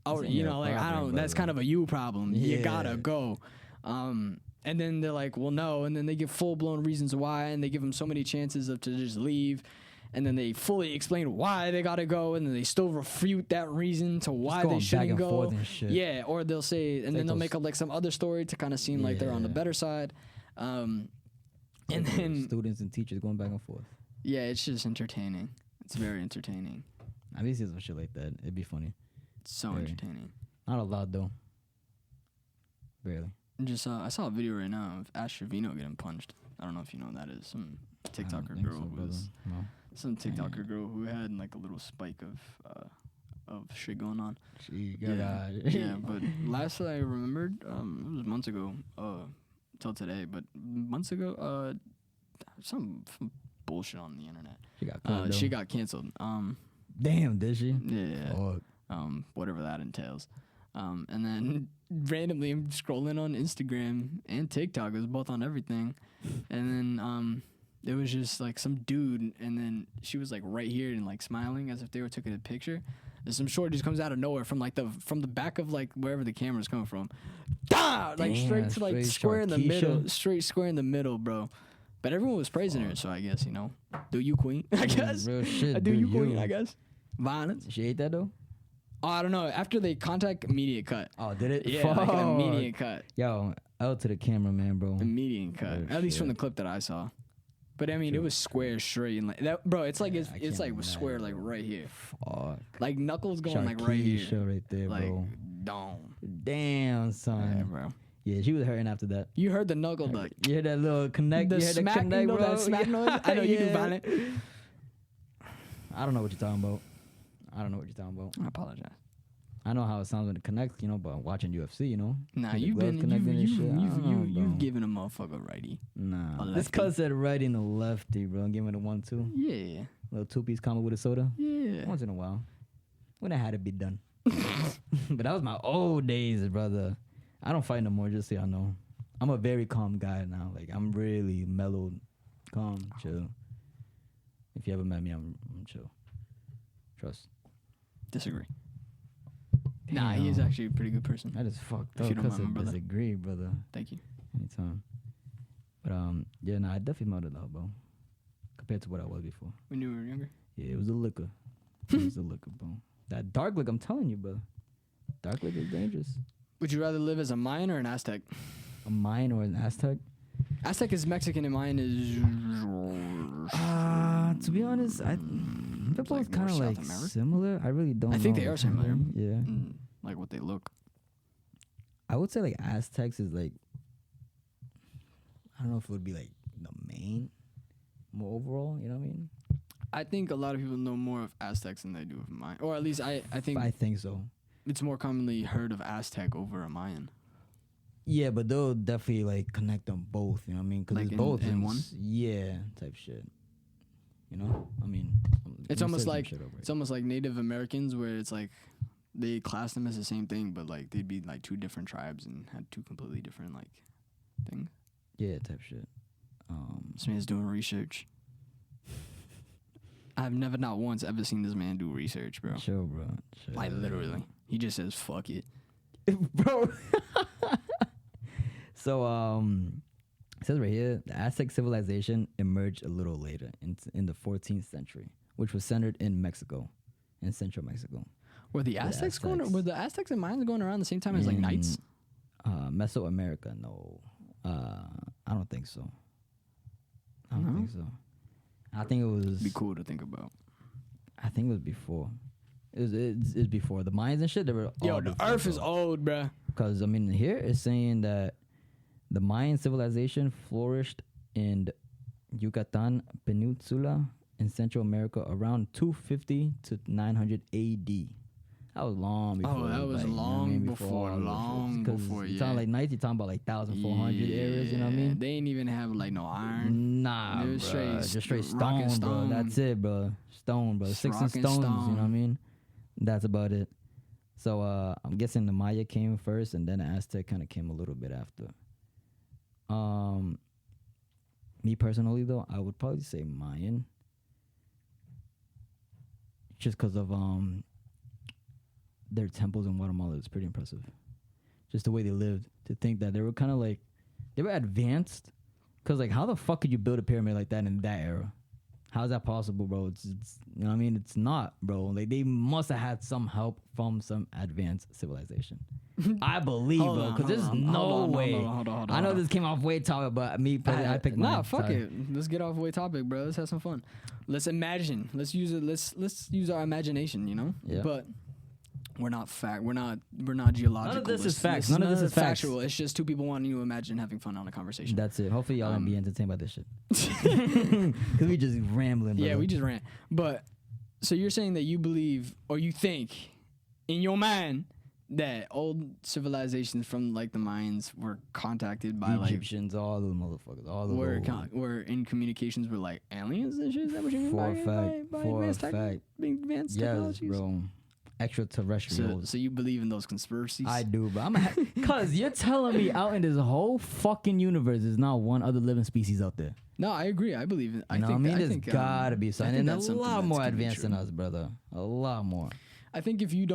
oh, like I don't. That's kind of a you problem. Yeah. You gotta go, and then they're like, well, no, and then they give full blown reasons why, and they give them so many chances to just leave, and then they fully explain why they gotta go, and then they still refute that reason to why they shouldn't go. Yeah, or they'll say, and then they'll make up like some other story to kind of seem like they're on the better side, and then students and teachers going back and forth. Yeah, it's just entertaining. It's very entertaining. I mean, see some shit like that. It'd be funny. It's so entertaining. Not a lot though. Barely. I saw a video right now of Ash Trevino getting punched. I don't know if you know who that is. Some TikToker girl some TikToker girl who had like a little spike of shit going on. Yeah, but last I remembered, it was months ago, till today, but months ago, some bullshit on the internet. She got canceled. Damn, did she? Yeah. Whatever that entails. And then randomly I'm scrolling on Instagram and TikTok. It was both on everything. And then it was just like some dude, and then she was like right here and like smiling as if they were taking a picture. And some short just comes out of nowhere from the back of like wherever the camera's coming from. Like straight to like square in the middle. Straight square in the middle, bro. But everyone was praising her, so I guess, do you, queen? I guess. Real shit. Do you, queen? I guess. Violence. She ate that, though? Oh, I don't know. After they contact, immediate cut. Oh, did it? Yeah, like an immediate cut. Yo, out to the cameraman, bro. Immediate cut. At least from the clip that I saw. But I mean, it was square straight and like that, bro. It's like it's like square like right here. Fuck. Like knuckles going like right here. Right there, like, bro. Damn, son. Yeah, bro. Yeah, she was hurting after that. You heard the knuckle, like you heard that little connect. The smack, connect, bro. That smack noise. I know you do violent. I don't know what you're talking about. I apologize. I know how it sounds when it connects, but watching UFC, Nah, you've given a motherfucker righty. Nah, this cuz said righty and a lefty, bro. Give it a 1-2. Yeah. Little 2-piece combo with a soda. Yeah. Once in a while. When I had it be done. But that was my old days, brother. I don't fight no more, just so y'all know. I'm a very calm guy now. Like, I'm really mellowed, calm, chill. If you ever met me, I'm chill. Trust. Disagree. Nah, he is Damn. actually a pretty good person. That is fucked If up. you don't Because mind, I my brother. disagree, brother. Thank you. Anytime. But yeah, nah, I definitely melted out, bro. Compared to what I was before. When you were younger. Yeah, it was a liquor. It was a liquor, bro. That dark liquor, I'm telling you, bro. Dark liquor is dangerous. Would you rather live as a Mayan or an Aztec? A Mayan or an Aztec? Aztec is Mexican and Mayan is. To be honest, they're both like more kind of South like America? similar. I really don't know. I think they are similar. Yeah. Like what they look. I would say like Aztecs is like, I don't know if it would be like the main, more overall, you know what I mean? I think a lot of people know more of Aztecs than they do of Mayan. Or at least I think I think so. it's more commonly heard of Aztec over a Mayan. Yeah, but they'll definitely like connect them both, you know what I mean? Because Like it's in- both in things. one? Yeah, type shit. You know? I mean, It's let me almost search some like shit up right it's almost like Native Americans where it's like they class them as the same thing, but like they'd be like two different tribes and had two completely different like things. Yeah, type shit. This man's doing research. I've never not once ever seen this man do research, bro. Chill, bro. Chill. Like literally. He just says fuck it. Bro. So, it says right here, the Aztec civilization emerged a little later in the 14th century, which was centered in Mexico, in central Mexico. Were the Aztecs going? Aztecs. Were the Aztecs and Mayans going around the same time as like In, knights? Mesoamerica, no. I don't think so. I don't No? think so. I think it was. Be cool to think about. I think it was before. It's before the Mayans and shit. They were Yo, the Earth is old, bruh. Because I mean, here it's saying that the Mayan civilization flourished in Yucatan Peninsula in Central America around 250 to 900 AD. That was long before. Oh, that was like, you know what I long mean, before, all the long shit. 'Cause before, You're yeah. talking like nights. You're talking about like 1,400 areas. You know what I Yeah, mean? They ain't even have like no iron. Nah, They bro. was straight Just straight rock and stone, bro. stone. That's it, bro. Stone, bro. Just Six and rock and stones. You know stone. what I mean? That's about it. So I'm guessing the Maya came first, and then the Aztec kind of came a little bit after. Me personally, though, I would probably say Mayan, just because of their temples in Guatemala is pretty impressive. Just the way they lived. To think that they were kind of like they were advanced, because like how the fuck could you build a pyramid like that in that era? How's that possible, bro? It's you know what I mean? It's not, bro. Like they must have had some help from some advanced civilization. I believe, Hold bro, on, because there's hold on, no hold on, way. hold on, I know hold on. this came off way topic, but me personally, I picked mine. Nah, fuck Sorry. it. Let's get off way topic, bro. Let's have some fun. Let's imagine. Let's use it. Let's use our imagination. You know. Yeah. But we're not geological. None of this is This- facts. this- None of this is facts. factual. It's just two people wanting to imagine having fun on a conversation. That's it. Hopefully, y'all gonna be entertained by this shit. Because we just rambling, brother. Yeah, we just ran. But so you're saying that you believe or you think in your mind that old civilizations from like the Mayans were contacted by like Egyptians, all those motherfuckers, all those. were in communications with like aliens and shit. Is that what you mean For by, a fact. by For a advanced, fact. advanced Yes, technologies? bro. So, Extraterrestrials. so you believe in those conspiracies? I do, but cause you're telling me out in this whole fucking universe, there's not one other living species out there. No, I agree. I believe it. You know what I mean? There's gotta be I something, think and that's a something lot that's more gonna be advanced than true. us, brother. A lot more. I think if you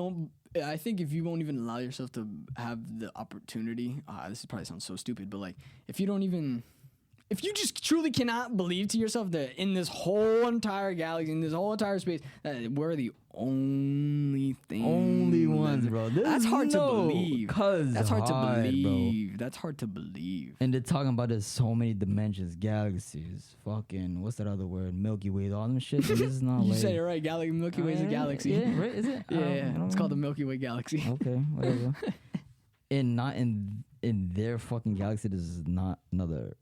won't even allow yourself to have the opportunity, this probably sounds so stupid, but like if you just truly cannot believe to yourself that in this whole entire galaxy, in this whole entire space, that we're the only thing, Only ones, bro. That's hard to believe. That's hard to bro. believe. That's hard to believe. And they're talking about there's so many dimensions, galaxies, fucking what's that other word? Milky Way, all them shit. This is not You like, said it right. Milky Way is a galaxy. Yeah, right? Is it? Yeah, I don't it's know. called the Milky Way galaxy. Okay, whatever. And not in their fucking galaxy, this is not another.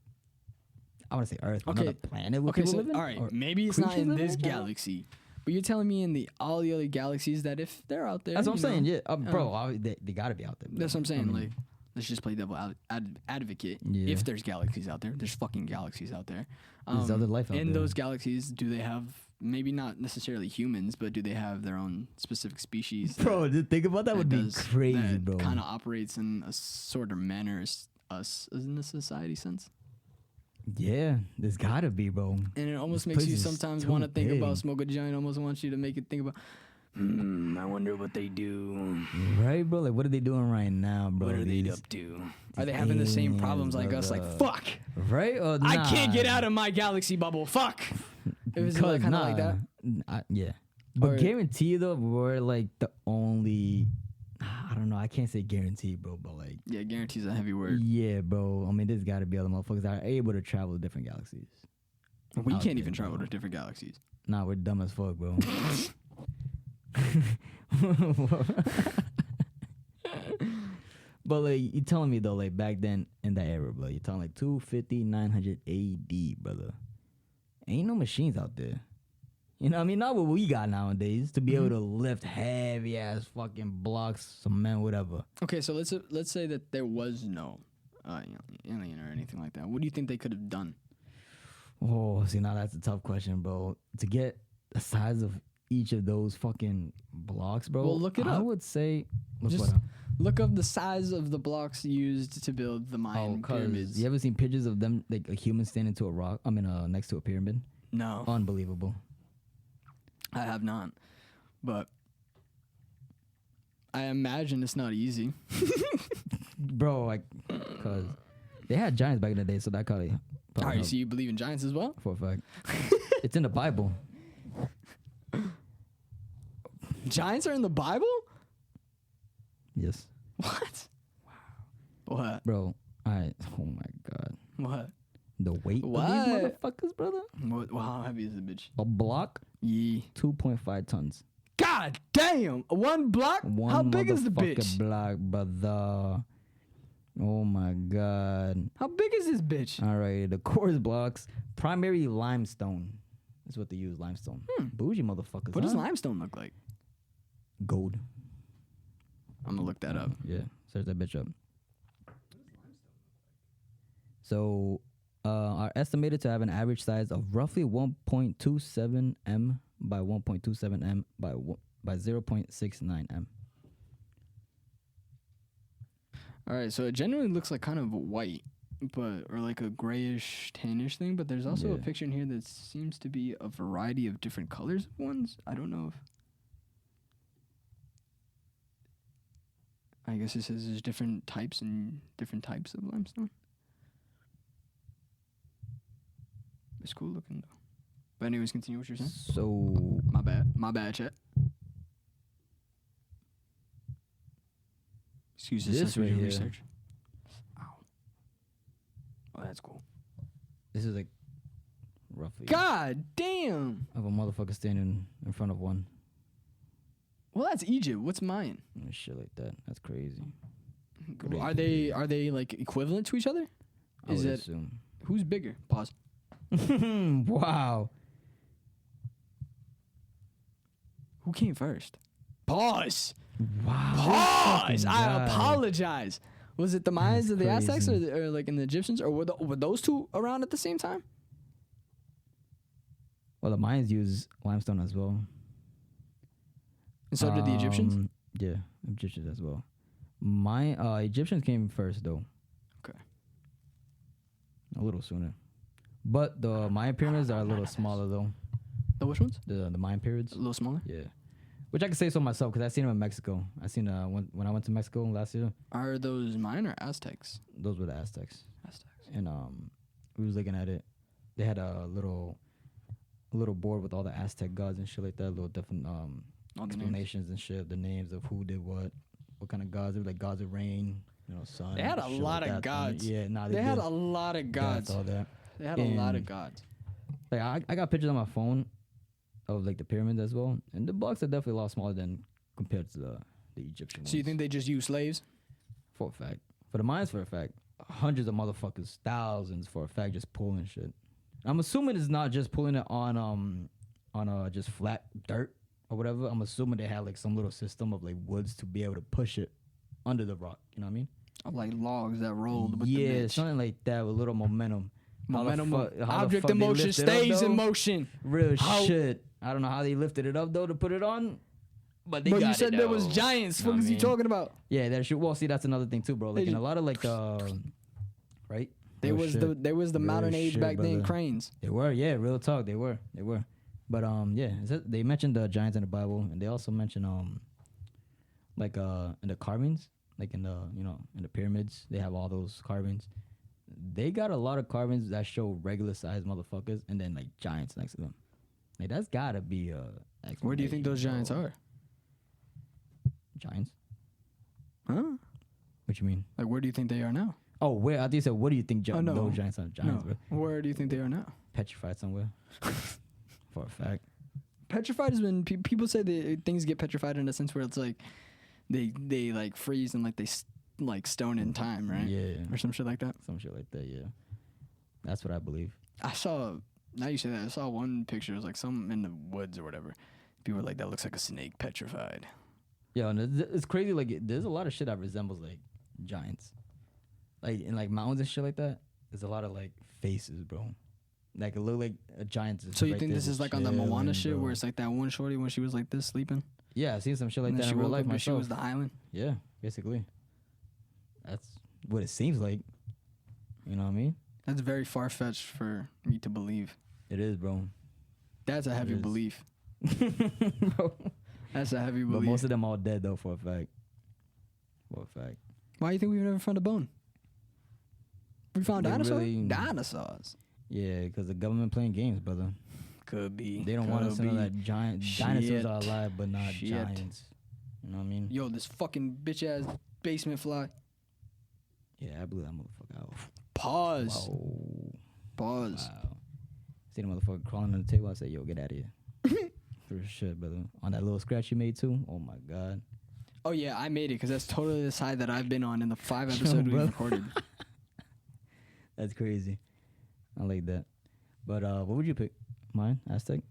I want to say Earth, but Okay. another planet with Okay, people so living. all right, Or maybe it's not creatures in living this like that? galaxy, but you're telling me in all the other galaxies that if they're out there, That's what I'm you know, saying. Yeah, bro, they gotta be out there. Bro. That's what I'm saying. I mean, Like, let's just play devil advocate. Yeah. If there's galaxies out there, there's fucking galaxies out there. There's other life out in there. those galaxies, do they have maybe not necessarily humans, but do they have their own specific species? bro, to think about that would be crazy, bro. Kind of operates in a sort of manner as us in a society sense. Yeah, there's gotta be, bro. And it almost This makes you place is sometimes too want to think big. about smoke a joint. Almost wants you to make it think about. I wonder what they do. Right, bro? Like, what are they doing right now, bro? What are they up to? Are they having the same problems like us? Like, fuck! Right? Or I can't get out of my galaxy bubble. Fuck! It was kind of like that. Yeah. But Or- guarantee though, we're like the only. I don't know. I can't say guarantee, bro. But like, Yeah, guarantee's a heavy word. yeah, bro. I mean, there's got to be other motherfuckers that are able to travel to different galaxies. We out can't there, even travel bro. to different galaxies. Nah, we're dumb as fuck, bro. But like, you telling me though, like back then in that era, bro, you're talking like 250, 900 AD, brother. Ain't no machines out there. You know what I mean? Not what we got nowadays to be able to lift heavy ass fucking blocks, cement, whatever. Okay, so let's say that there was no alien or anything like that. What do you think they could have done? Oh, see, now that's a tough question, bro. To get the size of each of those fucking blocks, bro. Well, look it I up. would say, Just look up the size of the blocks used to build the Mayan pyramids. You ever seen pictures of them, like a human standing to a rock? I mean, next to a pyramid. No, Unbelievable, I have not. But I imagine it's not easy. bro. Like, cause they had giants back in the day, so that probably. All right, helped so you believe in giants as well? for a fact. It's in the Bible. Giants are in the Bible? Yes, What? Wow. What? bro. All right. Oh my god. What? The weight What? of these motherfuckers, brother. Well, how heavy is the bitch? A block, Yeah. 2.5 tons. God damn! One block? One How big is the motherfucking bitch? block, brother. Oh my god. How big is this bitch? All right, the course blocks, primarily limestone. That's what they use, limestone. Bougie motherfuckers. What does huh? limestone look like? Gold. I'm gonna look that up. Yeah, search that bitch up. So, are estimated to have an average size of roughly 1.27 m by 1.27 m by 0.69 m. All right, so it generally looks like kind of white, or like a grayish, tannish thing. But there's also a Yeah. picture in here that seems to be a variety of different colors of ones. I don't know if. I guess it says there's different types and different types of limestone. It's cool looking though. But anyways, continue what you're saying. So, My bad, chat. Excuse this This right right here. research. Ow. Oh, that's cool. this is like roughly God damn. of a motherfucker standing in front of one. Well, that's Egypt. What's Mayan? And shit like that. That's crazy. Are they like equivalent to each other? I Is would it assume. who's bigger? Pause. Wow. Who came first? Pause. Wow. Pause. fucking I guy. apologize. Was it the Mayans That's or the Aztecs crazy. or like in the Egyptians or were those two around at the same time? Well, the Mayans use limestone as well. And so did the Egyptians? Yeah, Egyptians as well. Egyptians came first though. Okay. A little sooner. But the Mayan pyramids are a little smaller though. The which ones? The Mayan pyramids. A little smaller. Yeah. Which I can say so myself because I seen them in Mexico. I seen when I went to Mexico last year. Are those Mayan or Aztecs? Those were the Aztecs. Aztecs. And we was looking at it. They had a little board with all the Aztec gods and shit like that. Little different All the names. explanations and shit. The names of who did what kind of gods. They were like gods of rain, sun. They had a shit lot like of that. gods. Yeah, nah, They did. had a lot of gods. All that. They had a lot of And- gods. Like I got pictures on my phone of like the pyramids as well, and the blocks are definitely a lot smaller than compared to the Egyptian ones. So you think they just use slaves? For a fact, for the Mayans, for a fact, hundreds of motherfuckers, thousands for a fact, just pulling shit. I'm assuming it's not just pulling it on just flat dirt or whatever. I'm assuming they had like some little system of like woods to be able to push it under the rock. You know what I mean? Like logs that rolled with Yeah, the bitch. something like that with little momentum. Momentum. How the Object fuck in they motion lift it up, stays in though? motion. Real How- shit. I don't know how they lifted it up though to put it on, but they But got you said it, there was though. giants. Know What is I he mean? talking about? Yeah, that shit. Well, see, that's another thing too, bro. Like They in a just- lot of like right. There Real was shit. the Real modern age shit, back then brother. cranes. They were, yeah, real talk. They were. But yeah, they mentioned the giants in the Bible, and they also mentioned like in the carvings, like in the in the pyramids, they have all those carvings. They got a lot of carvings that show regular sized motherfuckers, and then like giants next to them. Like that's gotta be a. Where do you think those giants are? Giants? Huh? What you mean? Like, where do you think they are now? Oh, where? I think you said, what do you think no. those giants are? Giants, No. bro. Where do you think they are now? Petrified somewhere. For a fact. Petrified is when people say that things get petrified in a sense where it's like they like freeze and like they like stone in time, right? Yeah. Or some shit like that. Some shit like that, yeah. That's what I believe. I saw, now you say that, I saw one picture, it was like some in the woods or whatever. People were like, that looks like a snake petrified. Yeah, and it's crazy. Like, there's a lot of shit that resembles like giants, like in like mountains and shit like that. There's a lot of like faces, bro. Like it look like a giant. So you think this is like on the Moana shit, where it's like that one shorty when she was like this sleeping? Yeah, I've seen some shit like that in real life myself. She was the island. Yeah, basically. That's what it seems like. You know what I mean? That's very far fetched for me to believe. It is, bro. That's a heavy belief. Bro. That's a heavy belief. But most of them all dead though, for a fact. For a fact. Why do you think we've never found a bone? We found dinosaurs. Really, dinosaurs. Yeah, because the government playing games, brother. Could be. They don't want us to know that dinosaurs are alive, but not Shit. giants. You know what I mean? Yo, this fucking bitch ass basement fly. Yeah, I blew that motherfucker out. Pause. Wow. Pause. Wow. See the motherfucker crawling on the table. I said, yo, get out of here. For shit, brother. On that little scratch you made too. Oh my god. Oh yeah, I made it because that's totally the side that I've been on in the 5 episodes we've recorded. That's crazy. I like that. But what would you pick? Mine? Aztec?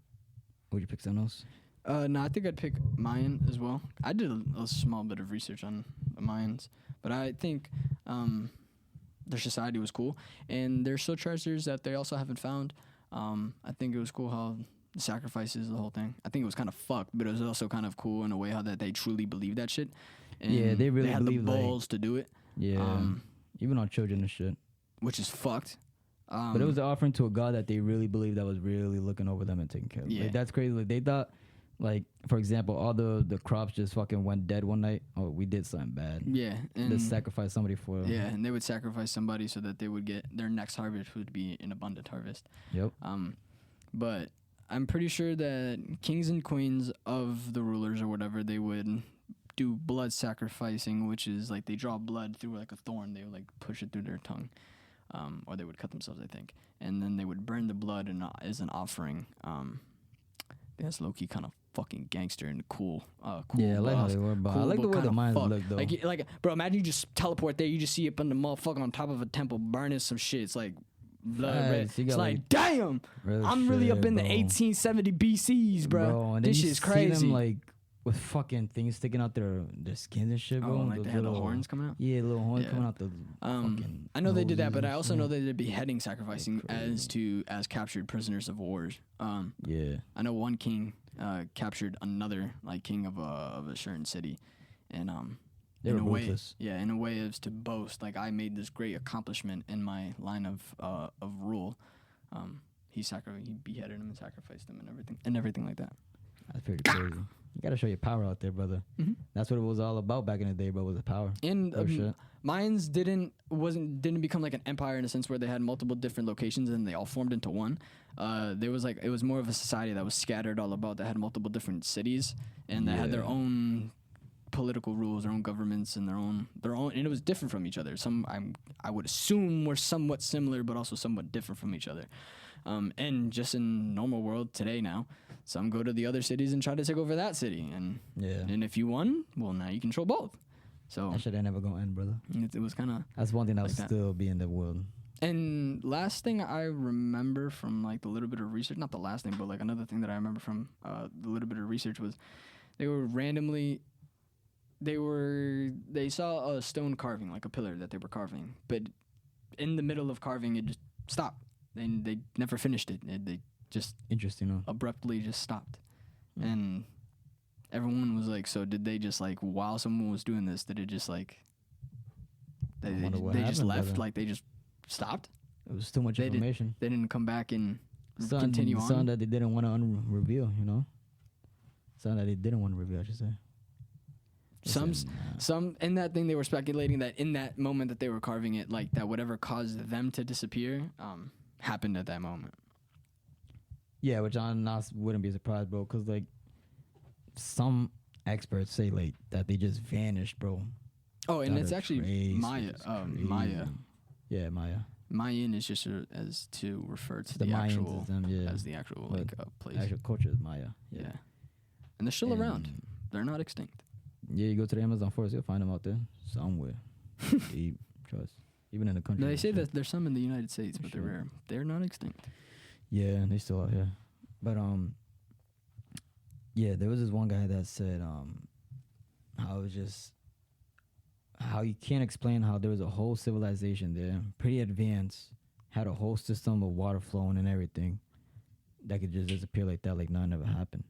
Would you pick something else? No, I think I'd pick Mayan as well. I did a small bit of research on the Mayans, but I think their society was cool, and there's still treasures that they also haven't found. I think it was cool how the sacrifices, the whole thing. I think it was kind of fucked, but it was also kind of cool in a way how that they truly believe that shit. And yeah, they really had the believe, balls to do it. Yeah, even on children and shit. Which is fucked. But it was an offering to a god that they really believed that was really looking over them and taking care of them. Yeah. Like, that's crazy. Like, they thought, like, for example, all the crops just fucking went dead one night. Oh, we did something bad. Yeah. And Let's sacrifice somebody for them. Yeah, and they would sacrifice somebody so that they would get their next harvest would be an abundant harvest. Yep. But I'm pretty sure that kings and queens of the rulers or whatever, they would do blood sacrificing, which is like they draw blood through like a thorn. They would like push it through their tongue. Or they would cut themselves, I think. And then they would burn the blood as an offering. That's low-key kind of fucking gangster and cool. Yeah, I like how they were, but I like the way the mines look, though. Like, bro, imagine you just teleport there. You just see it on the motherfucker on top of a temple burning some shit. It's like blood red. It's like, damn, I'm really up in the 1870 BCs, bro. And this shit shit's crazy. See them, like, with fucking things sticking out their skins and shit, bro. Oh, like they had the horns coming out? Yeah, little horns coming out the fucking I know they did that, but I also know they did beheading sacrificing as captured prisoners of wars. Yeah. I know one king captured another like king of a certain city, and they were in a way, ruthless. yeah, in a way is to boast like I made this great accomplishment in my line of rule. He beheaded him and sacrificed him and everything like that. That's pretty crazy. You gotta show your power out there, brother. Mm-hmm. That's what it was all about back in the day, bro. Was the power. And Mayans didn't become like an empire in a sense where they had multiple different locations and they all formed into one. It was more of a society that was scattered all about, that had multiple different cities and that had their own political rules, their own governments, and their own, and it was different from each other. Some I would assume were somewhat similar, but also somewhat different from each other. And just in normal world today now, some go to the other cities and try to take over that city, and if you won, well, now you control both. So that shit ain't never gonna end, brother. It was kind of, that's one thing that will still be in the world. And last thing I remember from like the little bit of research, not the last thing, but like another thing that I remember from the little bit of research was they saw a stone carving, like a pillar that they were carving, but in the middle of carving it just stopped. And they never finished it. They just abruptly just stopped. And everyone was like, so did they just like, while someone was doing this, did it just like, they just left? Brother. Like they just stopped? It was too much information. They didn't come back and continue on. Something that they didn't want to reveal, you know. Something that they didn't want to reveal, I should say. Some in that thing they were speculating that in that moment that they were carving it, like that whatever caused them to disappear happened at that moment. Yeah, which I wouldn't be surprised, bro, because like some experts say like that they just vanished, bro. Oh, and That it's is actually crazy. Maya. It's Maya. crazy. Yeah, Maya. Mayan is just as to refer to The the Mayans actual is them, yeah. as the actual But like place. Actual culture is Maya. Yeah. And they're still around. They're not extinct. Yeah, you go to the Amazon forest, you'll find them out there somewhere. Deep, trust. Even in the country. No, they and say shit. that there's some in the United States, but they're Sure. rare. They're not extinct. Yeah, they still out here. But yeah, there was this one guy that said how it was just how you can't explain how there was a whole civilization there, pretty advanced, had a whole system of water flowing and everything that could just disappear like that, like nothing ever happened.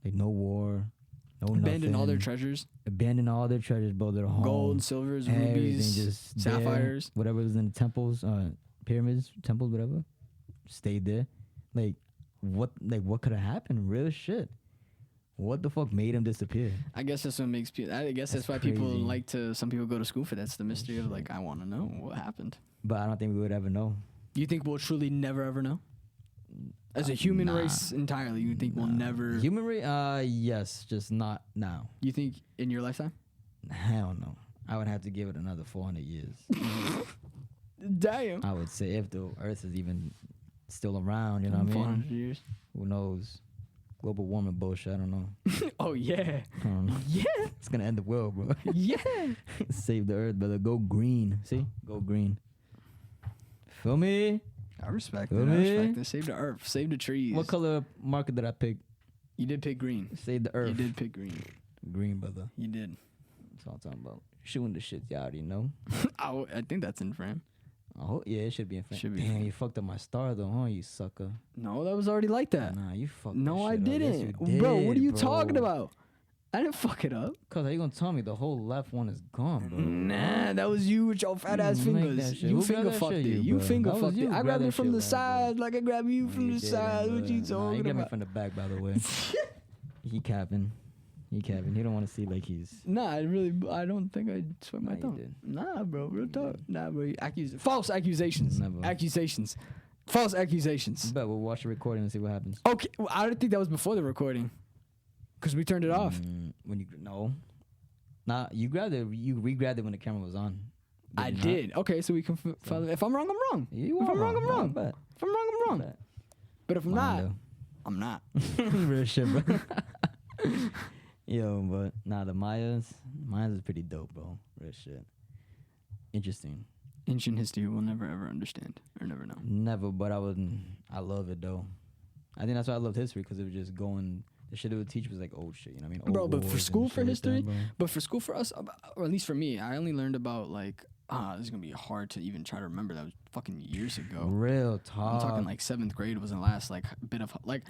Like no war, no Abandon all their nothing. treasures. Abandon all their treasures, bro. Their home, Gold, silvers, everything, rubies, just sapphires. there, whatever was in the temples, pyramids, temples, whatever, stayed there. Like what could have happened? Real shit. What the fuck made him disappear? I guess that's what makes people. I guess that's why That's people crazy. like to. Some people go to school for that. That's the mystery of like, I want to know what happened. But I don't think we would ever know. You think we'll truly never ever know? As a human Nah. race entirely, you think we'll never? Human race? Yes, just not now. You think in your lifetime? Hell no. I would have to give it another 400 years. Damn. I would say if the Earth is even still around, you know what I mean? 400 years. Who knows? Global warming bullshit. I don't know. Oh yeah. I don't know. Yeah. It's gonna end the world, bro. Yeah. Save the Earth, brother. Go green. See? Go green. Feel me? I respect Feel it. I me? respect it. Save the earth. Save the trees. What color marker did I pick? You did pick green. Save the Earth. You did pick green. Green, brother. You did. That's what I'm talking about. Shooting the shit, y'all already know. I think that's in frame. Oh, yeah, it should be in frame. Should be. Damn, you fucked up my star, though, huh, you sucker? No, that was already like that. Nah, you fucked No, that I shit up. Yes, didn't. you Bro, what are did, you bro. talking about? I didn't fuck it up. Cause how you gonna tell me the whole left one is gone, bro? Nah, that was you with your fat ass You make fingers. that shit. You Who finger grabbed that fucked shit, it. you, You bro? finger That was fucked you it. I grabbed grabbed that it from shit the last, side bro. like I grabbed you from the You side. didn't, What you bro. Nah, talking he grabbed me about? from the back, by the way. He capping. He capping. He don't want to see like he's. Nah, I don't think I sweat my Nah, you thumb. did. Nah, bro, real You talk. did. Nah, bro, false accusations. Never. Accusations. False accusations. But we'll watch the recording and see what happens. Okay, well, I don't think that was before the recording. Because we turned it off. When you no, nah, you grabbed it. You re-grabbed it when the camera was on. I you not? did. Okay, so we can follow. If I'm wrong, I'm wrong. You If are I'm wrong, I'm Nah, wrong. bet. If I'm wrong, I'm wrong. Bet. But if I'm Mine, not, I'm not. though. Real shit, bro. Yo, but nah, the Mayas is pretty dope, bro. Real shit. Interesting. Ancient history we'll never ever understand or never know. Never, but I love it though. I think that's why I loved history because it was just going. The shit it would teach was like old shit, you know what I mean? Bro, Old but for wars and school, shit for like that, history, bro. But for school, for us, or at least for me, I only learned about like, this is gonna be hard to even try to remember. That was fucking years ago. Real talk. I'm talking like 7th grade was the last like bit of like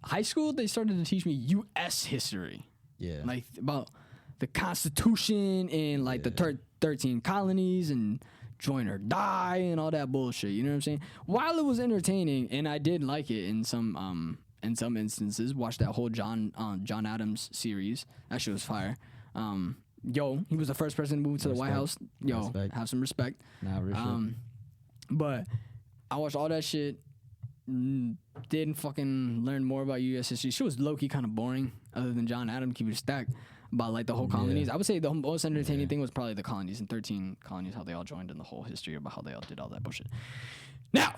high school. They started to teach me U.S. history, Yeah. like about the Constitution and like the 13 colonies and join or die and all that bullshit. You know what I'm saying? While it was entertaining and I did like it in some instances, watched that whole John Adams series. That shit was fire. Yo, he was the first person to move to the White House. Yo, Respect. have some respect. Nah, real shit. But I watched all that shit. Didn't fucking learn more about U.S. history. She was low key kind of boring. Other than John Adams, keep it stacked about like the whole colonies. I would say the most entertaining thing was probably the colonies and 13 colonies, how they all joined in the whole history about how they all did all that bullshit. Now,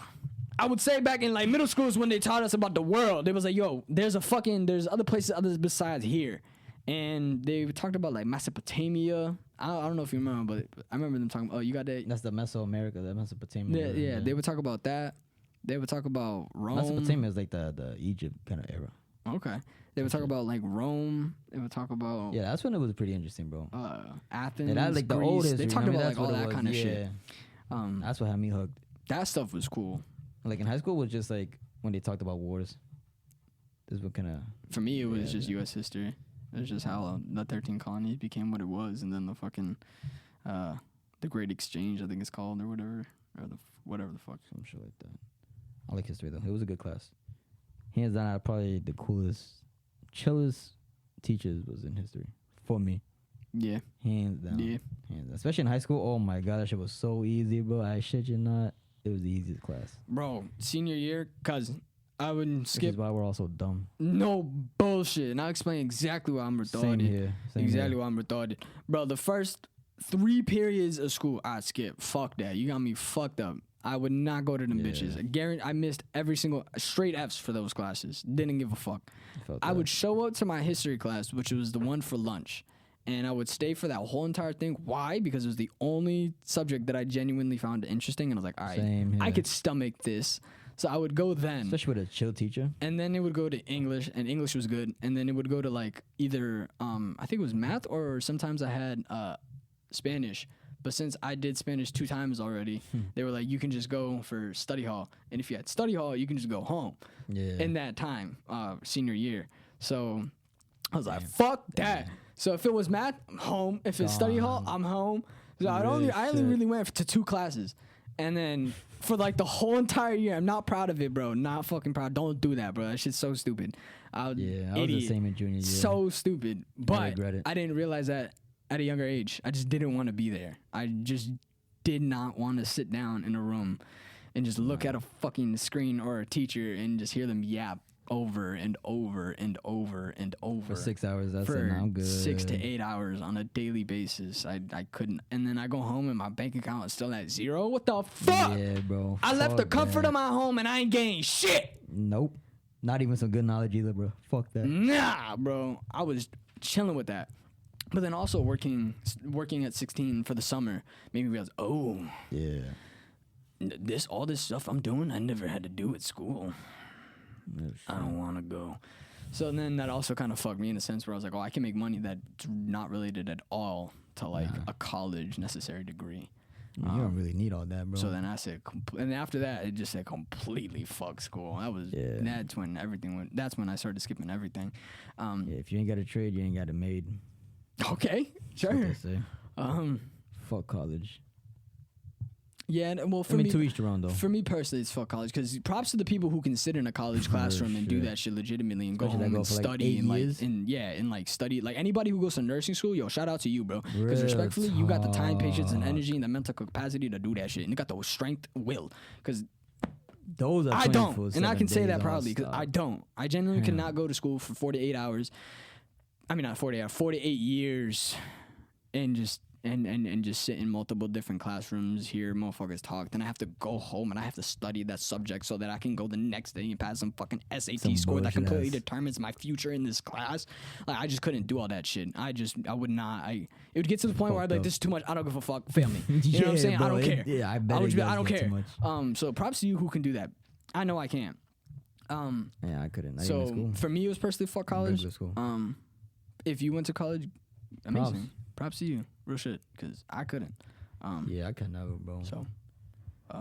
I would say back in like middle schools when they taught us about the world, it was like, yo, there's other places others besides here. And they talked about like Mesopotamia. I don't know if you remember, but I remember them talking about, you got that. That's the Mesoamerica, the Mesopotamia. Yeah, they would talk about that. They would talk about Rome. Mesopotamia is like the Egypt kind of era. Okay. They would talk about like Rome. They would talk about Yeah, that's when it was pretty interesting, bro. Athens. And that's like the Greece. old They history. talked I mean, about that's like all what it that was. kind of shit. Yeah. That's what had me hooked. That stuff was cool. Like in high school was just like when they talked about wars. This is what kind of. For me, it was just U.S. history. It was just how the 13 colonies became what it was, and then the fucking the Great Exchange, I think it's called, or whatever, or whatever the fuck. Some shit like that. I like history though. It was a good class. Hands down, probably the coolest, chillest teachers was in history for me. Yeah. Hands down. Yeah. Hands down. Especially in high school. Oh my god, that shit was so easy, bro. I shit you not. It was the easiest class. Bro, senior year, cause I would Which skip. is why we're all so dumb. No bullshit. And I'll explain exactly why I'm retarded. Same here. Same Exactly here. why I'm retarded. Bro, the first 3 periods of school, I'd skip. Fuck that. You got me fucked up. I would not go to them Yeah. bitches. I guarantee I missed every single straight F's for those classes. Didn't give a fuck. Felt I that. would show up to my history class, which was the one for lunch. And I would stay for that whole entire thing. Why? Because it was the only subject that I genuinely found interesting. And I was like, all right, Same I here. could stomach this. So I would go then. Especially with a chill teacher. And then it would go to English, and English was good. And then it would go to like either I think it was math, or sometimes I had Spanish. But since I did Spanish 2 times already, they were like, you can just go for study hall. And if you had study hall, you can just go home Yeah. in that time, senior year. So I was like, fuck that. So if it was math, I'm home. If it's study hall, Gone. I'm home. So I Real only shit. really went to 2 classes. And then for like the whole entire year, I'm not proud of it, bro. Not fucking proud. Don't do that, bro. That shit's so stupid. Yeah, I was idiot. the same in junior year. So stupid. But regret it. I didn't realize that at a younger age. I just didn't want to be there. I just did not want to sit down in a room and just look at a fucking screen or a teacher and just hear them yap over and over and over and over for 6 hours. That's it. for Now I'm good. 6 to 8 hours on a daily basis. I couldn't. And then I go home and my bank account is still at 0. What the fuck? Yeah, bro. I left the Fuck comfort that. of my home and I ain't getting shit. Nope. Not even some good knowledge either, bro. Fuck that. Nah, bro. I was chilling with that. But then also working at 16 for the summer made me realize, oh, Yeah. all this stuff I'm doing, I never had to do at school. I don't want to go. So then that also kind of fucked me in a sense where I was like, oh, I can make money that's not related at all to like a college necessary degree. You don't really need all that, bro. So then I said, and after that, it just said completely fuck school. Yeah. That's when everything went. That's when I started skipping everything. yeah, if you ain't got a trade, you ain't got it made. Okay, That's what sure. they say. Fuck college. Yeah, and, well, for I mean, me, to each their own, though. for me personally, it's fuck college because props to the people who can sit in a college classroom and do shit. that shit legitimately and go Especially home that and go for, like, study 8 and years. like study. Like anybody who goes to nursing school, yo, shout out to you, bro. Because Real respectfully, you got the time, patience, and talk. energy and the mental capacity to do that shit, and you got the strength, will. Because Those are I don't, 24/7 and I can say days that proudly because nonstop. I don't. I genuinely cannot go to school for 48 hours. I mean, not 48 hours, 48 years, and just sit in multiple different classrooms, hear motherfuckers talk. Then I have to go home and I have to study that subject so that I can go the next day and pass some fucking SAT Some score that bullshit completely ass. determines my future in this class. Like I just couldn't do all that shit. I would not. It would get to the point where I'd be like, Fucked up. this is too much. I don't give a fuck. Fail me. You know what I'm Yeah, saying? I bro, don't it- care. yeah, I bet I would it just be like, does I don't get too care. much. So props to you who can do that. I know I can't. Yeah, I couldn't. Not even in So school. for me, it was personally fuck college. Regular school. If you went to college, amazing. Props to you, real shit, because I couldn't. Yeah, I couldn't never, bro. So,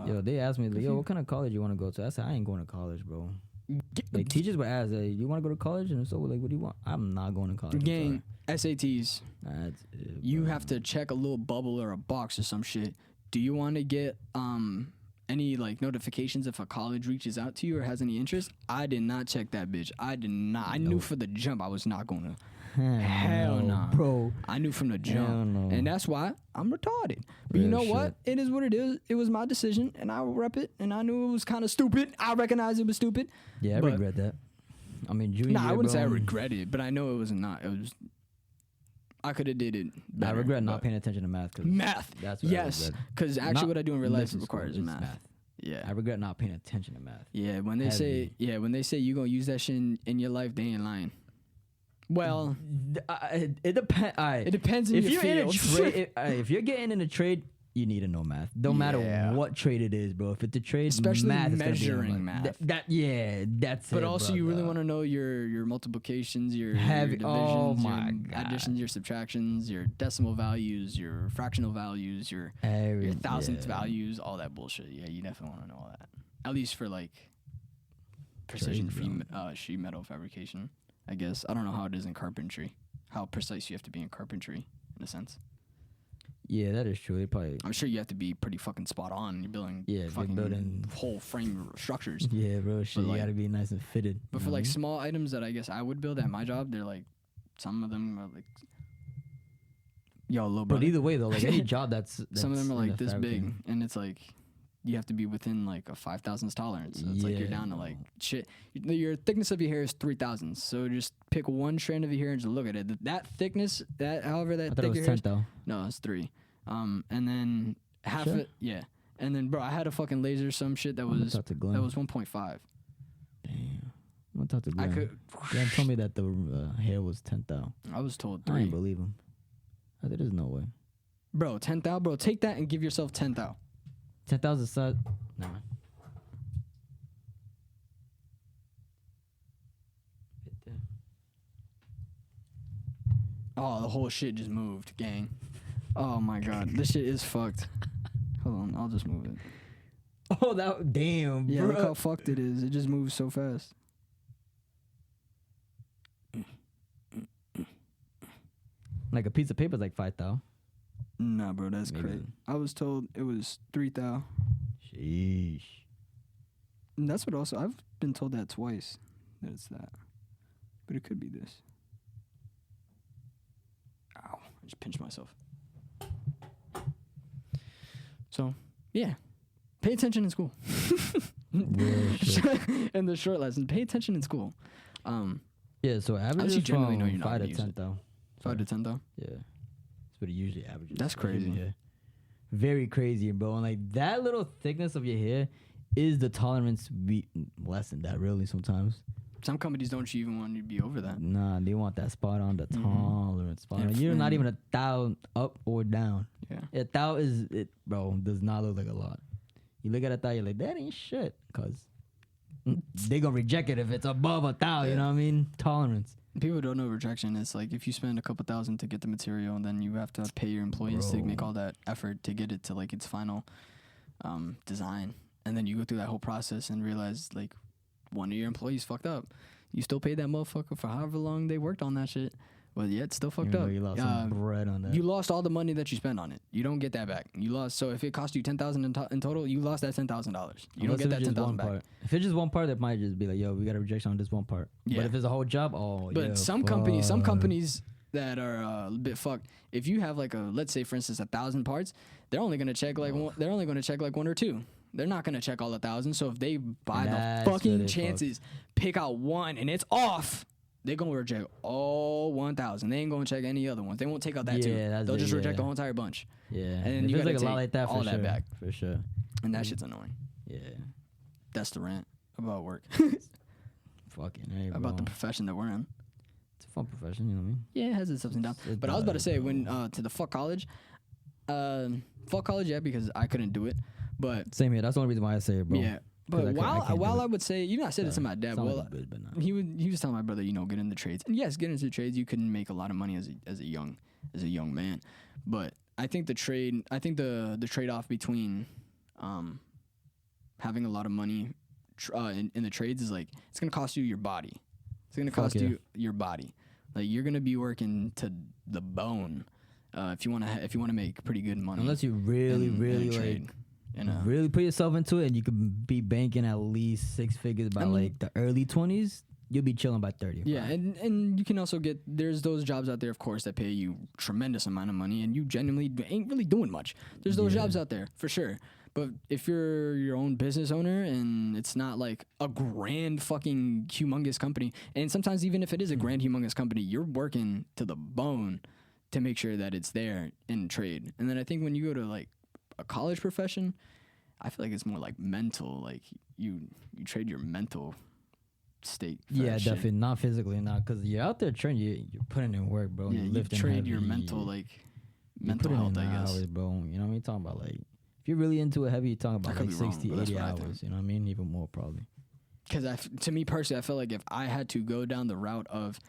Yo, they asked me, like, good yo, for what kind of college you want to go to? I said, I ain't going to college, bro. G- Like, teachers would ask, hey, you want to go to college? And so, like, what do you want? I'm not going to college. I'm gang, SATs. sorry. That's it, You bro. have to check a little bubble or a box or some shit. Do you want to get any like notifications if a college reaches out to you or has any interest? I did not check that bitch. I did not. I knew for the jump I was not gonna. Hell no, bro. I knew from the jump, Hell no. and that's why I'm retarded. But you Real know what? It is what it is. It was my decision, and I will rep it. And I knew it was kind of stupid. I recognize it was stupid. Yeah, I but- regret that. I mean, junior Nah, year, I wouldn't bro, say I regret it, but I know it was not. It was. I could have did it. I Better, regret not but- paying attention to math. Cause math. That's what I Yes, regret. because actually, Not what I do in real life missing school, requires it's math. Yeah. I regret not paying attention to math. Yeah, when they say Heavy. when they say you gonna use that shit in your life, they ain't lying. Well, It depends. it depends on If your you're in a field. trade, if you're getting in a trade, you need to know math. Don't Yeah. matter what trade it is, bro. If it's a trade, Especially math is gonna be measuring on, like, math. That's it. But also, you really brother. want to know your multiplications, your Heavy- divisions, oh your my God. additions, your subtractions, your decimal values, your fractional values, your Every- thousandth yeah. values, all that bullshit. Yeah, you definitely want to know all that. At least for like precision sheet metal fabrication, I guess. I don't know how it is in carpentry. How precise you have to be in carpentry, in a sense. Yeah, that is true. They probably. I'm sure you have to be pretty fucking spot on. You're building fucking building whole frame structures. Yeah, bro. Shit, like, you gotta be nice and fitted. But for like small items that I guess I would build at my job, they're like, some of them are like, yo, little brother. But either way though, like any job that's some of them are like this big, fabricating. and it's like you have to be within like a 5 thousandths tolerance. So it's like you're down to like shit. Your thickness of your hair is 3 thousandths. So just pick one strand of your hair and just look at it. That thickness, however I thick thought it was your 10 hair is. though. No, it's 3. And then half Sure? it, yeah. And then, bro, I had a fucking laser, some shit that was 1.5. Damn. I'm gonna talk to I Glenn. could. Glenn told me that the hair was 10 thou. I was told I 3. ain't believe him. I said, there's no way. Bro, 10 thou, bro. Take that and give yourself 10 thou. 10,000 size. Nah. Oh, the whole shit just moved, gang. Oh my god, this shit is fucked. Hold on, I'll just move it. Oh, that damn, Yeah, bro. look how fucked it is. It just moves so fast. Like a piece of paper is like 5 thou. Nah, bro, that's Maybe. crazy. I was told it was 3 thou. Sheesh. And that's what also I've been told that twice. That it's that, but it could be this. Ow! I just pinched myself. So, yeah, pay attention in school. Real shit. And the short lesson: pay attention in school. Yeah, so average you is generally from know you're not 5 to gonna 10 use it. thou. 5 to 10 though. Yeah. That's what it usually averages. That's crazy. Yeah. Very crazy, bro. And like that little thickness of your hair is the tolerance be less than that really sometimes. Some companies don't even want you to be over that. Nah, they want that spot on the tolerance spot And on. You're not and- even a thou up or down. Yeah. A thou is it, bro, does not look like a lot. You look at a thou, you're like, that ain't shit. Cause they gonna reject it if it's above a thou, you know what I mean? Tolerance. People don't know rejection. It's like if you spend a couple thousand to get the material, and then you have to pay your employees to Bro. make all that effort to get it to like its final design, and then you go through that whole process and realize like one of your employees fucked up. You still paid that motherfucker for however long they worked on that shit, but yet still fucked Even though up. you lost some bread on that. You lost all the money that you spent on it. You don't get that back. You lost. So if it cost you $10,000 in total, you lost that $10,000. You don't get that $10,000 back. If it's just one part, that might just be like, yo, we got a rejection on this one part. Yeah. But if it's a whole job, But yeah, some companies that are a bit fucked. If you have like let's say for instance 1,000 parts, they're only gonna check like one, they're only gonna check like 1 or 2. They're not gonna check all 1,000. So if they by That's the where fucking they chances pick out one and it's off, they're gonna reject all 1,000. They ain't gonna check any other ones. They won't take out that too. that's They'll it, just reject yeah. the whole entire bunch. Yeah. And then If you it's gotta like a lot take like that all for that sure. back. For sure. And that shit's annoying. Yeah. That's the rant about work. Fucking hey, bro. About the profession that we're in. It's a fun profession, you know what I mean? Yeah, it has its ups and downs. It But I was about to does, say bro. when to the fuck college, yeah, because I couldn't do it. But Same here. That's the only reason why I say it, bro. yeah, 'Cause but I can't do while it. I would say, I said it to my dad. Sound Well, like a bitch, but nah. he was telling my brother, get into trades. And yes, get into trades. You can make a lot of money as a young man. But I think the trade off between having a lot of money in the trades is like it's gonna cost you your body. It's gonna cost you your body. Like you're gonna be working to the bone if you wanna make pretty good money. Unless you really, in really trade, like really put yourself into it, and you could be banking at least 6 figures by like the early 20s. You'll be chilling by 30. Yeah, and you can also there's those jobs out there, of course, that pay you tremendous amount of money, and you genuinely ain't really doing much. There's those jobs out there for sure. But if you're your own business owner and it's not like a grand fucking humongous company, and sometimes even if it is a grand humongous company, you're working to the bone to make sure that it's there in trade. And then I think when you go to like a college profession, I feel like it's more like mental. Like you trade your mental state. For Yeah, that shit. definitely not physically, not because you're out there training. You're putting in work, bro. Yeah, You're you lifting trade your heavy. mental You're mental putting health, in I guess. hours, bro. You know what I mean? Talking about like if you're really into it heavy, you're talking about could like be wrong, 60, but that's 80 what I think. hours. You know what I mean? Even more probably. Because to me personally, I feel like if I had to go down the route of,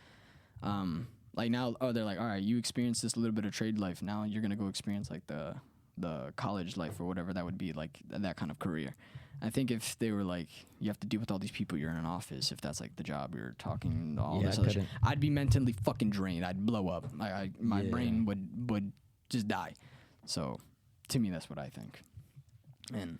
like now, they're like, all right, you experienced this little bit of trade life. Now you're gonna go experience like the college life or whatever that would be, like that kind of career. I think if they were like, you have to deal with all these people, you're in an office. If that's like the job, you're talking all Yeah, this I other shit. couldn't. I'd be mentally fucking drained. I'd blow up. My Yeah. brain would just die. So, to me, that's what I think. And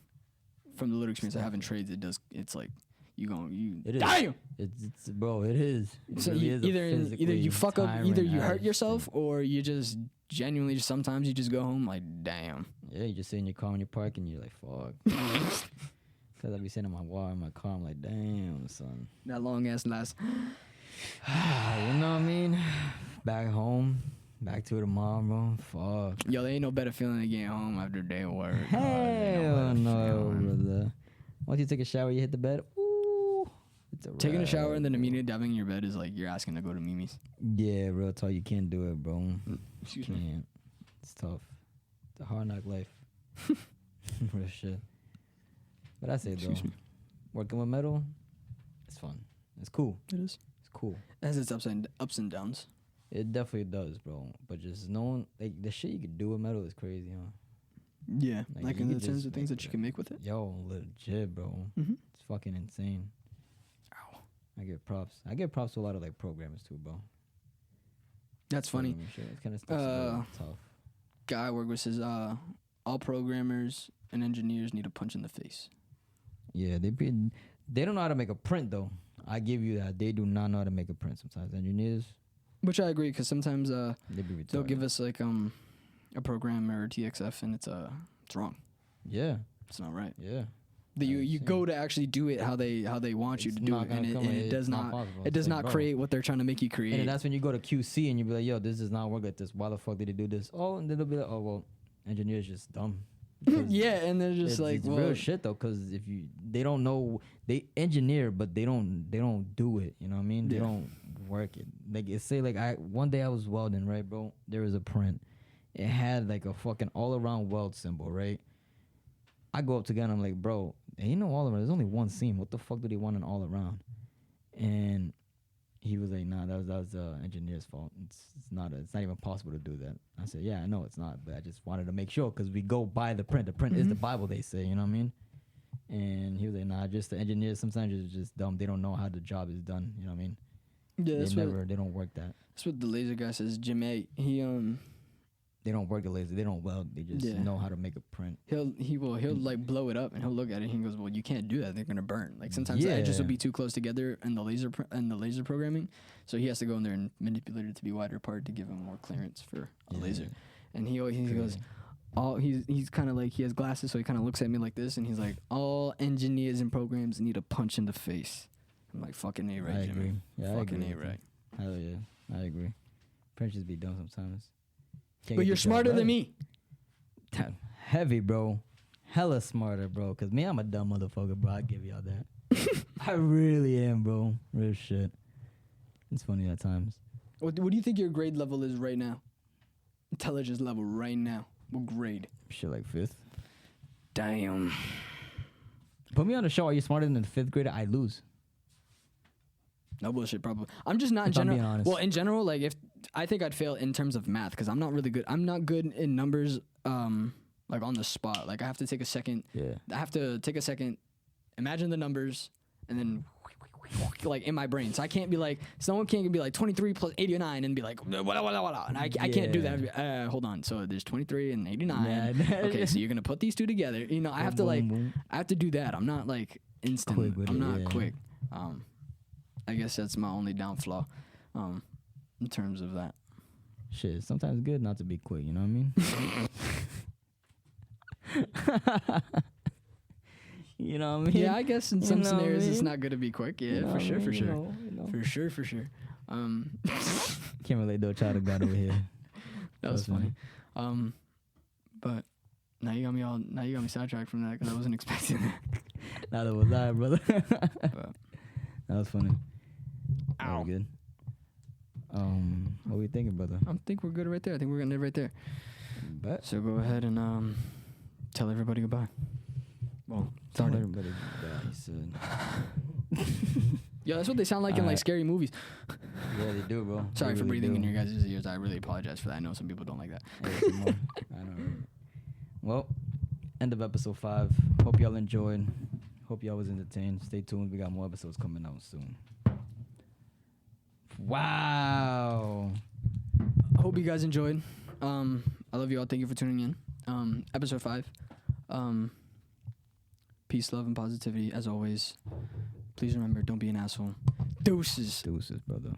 from the little experience I have in trades, it's like you It is. damn. It's bro. It is. It So really is a either you physically fuck up, either tiring you hurt ass yourself, thing. or you just genuinely sometimes you just go home like damn. Yeah, you just sit in your car when you park and you're like, fuck. Because I be sitting in my wall in my car, I'm like, damn, son. That long ass last. You know what I mean? Back home, back to it tomorrow, bro. Fuck. Yo, there ain't no better feeling than getting home after a day of work. Hell no, brother. Once you take a shower, you hit the bed. Ooh, it's a Taking a shower wrap, and then bro. immediately diving in your bed is like you're asking to go to Mimi's. Yeah, real talk. You can't do it, bro. Excuse You me. can't. It's tough. It's a hard knock life. Real shit. But I say though, Excuse me. working with metal, it's fun. It's cool. It is. It's cool. It has its ups and downs. It definitely does, bro. But just knowing, like, the shit you could do with metal is crazy, huh? Yeah, Like, like you in the could terms just of things make that you can make with it. Yo, legit, bro. Mm-hmm. It's fucking insane. Ow. I give props. I give props to a lot of, like, programmers, too, bro. That's funny. Programming shit. It's kind of stuff tough. Guy I work with says all programmers and engineers need a punch in the face. Yeah, they don't know how to make a print, though. I give you that. They do not know how to make a print sometimes. Engineers, Which I agree, because sometimes they be retarded. they'll give us like a program or a TXF and it's wrong. Yeah, It's not right. yeah. You I've seen go to actually do it how they want you It's to do not it, and gonna come. it does It's not possible. it It's does like, not bro. create what they're trying to make you create. And then that's when you go to QC and you be like, yo, this does not work like this. Why the fuck did they do this? Oh, and then they'll be like, oh, well, engineers just dumb. Because yeah, and they're just it's, like, it's well, real shit though, because if they don't know, they engineer, but they don't do it. You know what I mean? They Yeah. don't work it. Like it say like one day I was welding, right, bro? There was a print. It had like a fucking all around weld symbol, right? I go up to guy and I'm like, bro, ain't no all around. There's only one seam. What the fuck do they want an all around? And he was like, nah, that was the engineer's fault. It's not even possible to do that. I said, yeah, I know it's not, but I just wanted to make sure because we go by the print. The print is the Bible, they say, you know what I mean? And he was like, nah, just the engineers sometimes are just dumb. They don't know how the job is done, you know what I mean? yeah, They don't work that. that's what the laser guy says. Jim A. They don't work the laser. They don't weld. They just Yeah. know how to make a print. He'll like blow it up and he'll look at it and he goes, well, you can't do that, they're gonna burn. Like sometimes the edges will Yeah. be too close together in the laser programming, so he has to go in there and manipulate it to be wider apart to give him more clearance for a laser. And he goes, he's kind of like, he has glasses, so he kind of looks at me like this and he's like, all engineers and programs need a punch in the face. I'm like, fucking A right, I Jimmy. agree. Yeah, I Fucking agree A with right. you. Hell yeah, I agree. Printers be dumb sometimes. Can't But get you're the job smarter right. than me. Heavy, bro. Hella smarter, bro. Cause me, I'm a dumb motherfucker, bro. I give y'all that. I really am, bro. Real shit. It's funny at times. What do you think your grade level is right now? Intelligence level right now. What grade? Shit like 5th. Damn. Put me on a show. Are you smarter than the 5th grader? I lose. No bullshit, probably. I'm just not in If I'm general. being honest. Well, in general, like if I think I'd fail in terms of math because I'm not really good. I'm not good in numbers. Like on the spot. Like I have to take a second. Yeah. I have to take a second, imagine the numbers, and then like in my brain. So I can't be like, someone can't be like 23 plus 89 and be like, wala. And I can't do that. Hold on. So there's 23 and 89. Yeah. Okay, so you're gonna put these two together. You know, I have to Boom, like, boom. I have to do that. I'm not like instant. Quick with I'm it, not yeah. quick. I guess that's my only downfall, in terms of that. Shit, sometimes good not to be quick. You know what I mean? You know what I mean? Yeah, I guess in You some know what I scenarios it's mean? not good to be quick. Yeah, You know for what I sure, mean? for You sure. know. For sure. Can't relate to a child of God over here. That was Trust me. funny. But now you got me sidetracked from that because I wasn't expecting that. Neither was I, brother. But, That was funny. Ow. Very good. What were you thinking, brother? I think we're good right there. I think we're gonna end right there. But So go ahead and tell everybody goodbye. Well, tell start it. everybody that he said. Yeah, that's what they sound like in like Alright. scary movies. Yeah, they do, bro. Sorry They for really breathing do. in your guys' ears. I really apologize for that. I know some people don't like that. ASMR. I know. Well, end of episode 5. Hope y'all enjoyed. Hope y'all was entertained. Stay tuned. We got more episodes coming out soon. Wow. I hope you guys enjoyed. I love you all. Thank you for tuning in. Episode 5. Peace, love, and positivity as always. Please remember, don't be an asshole. Deuces. Deuces, brother.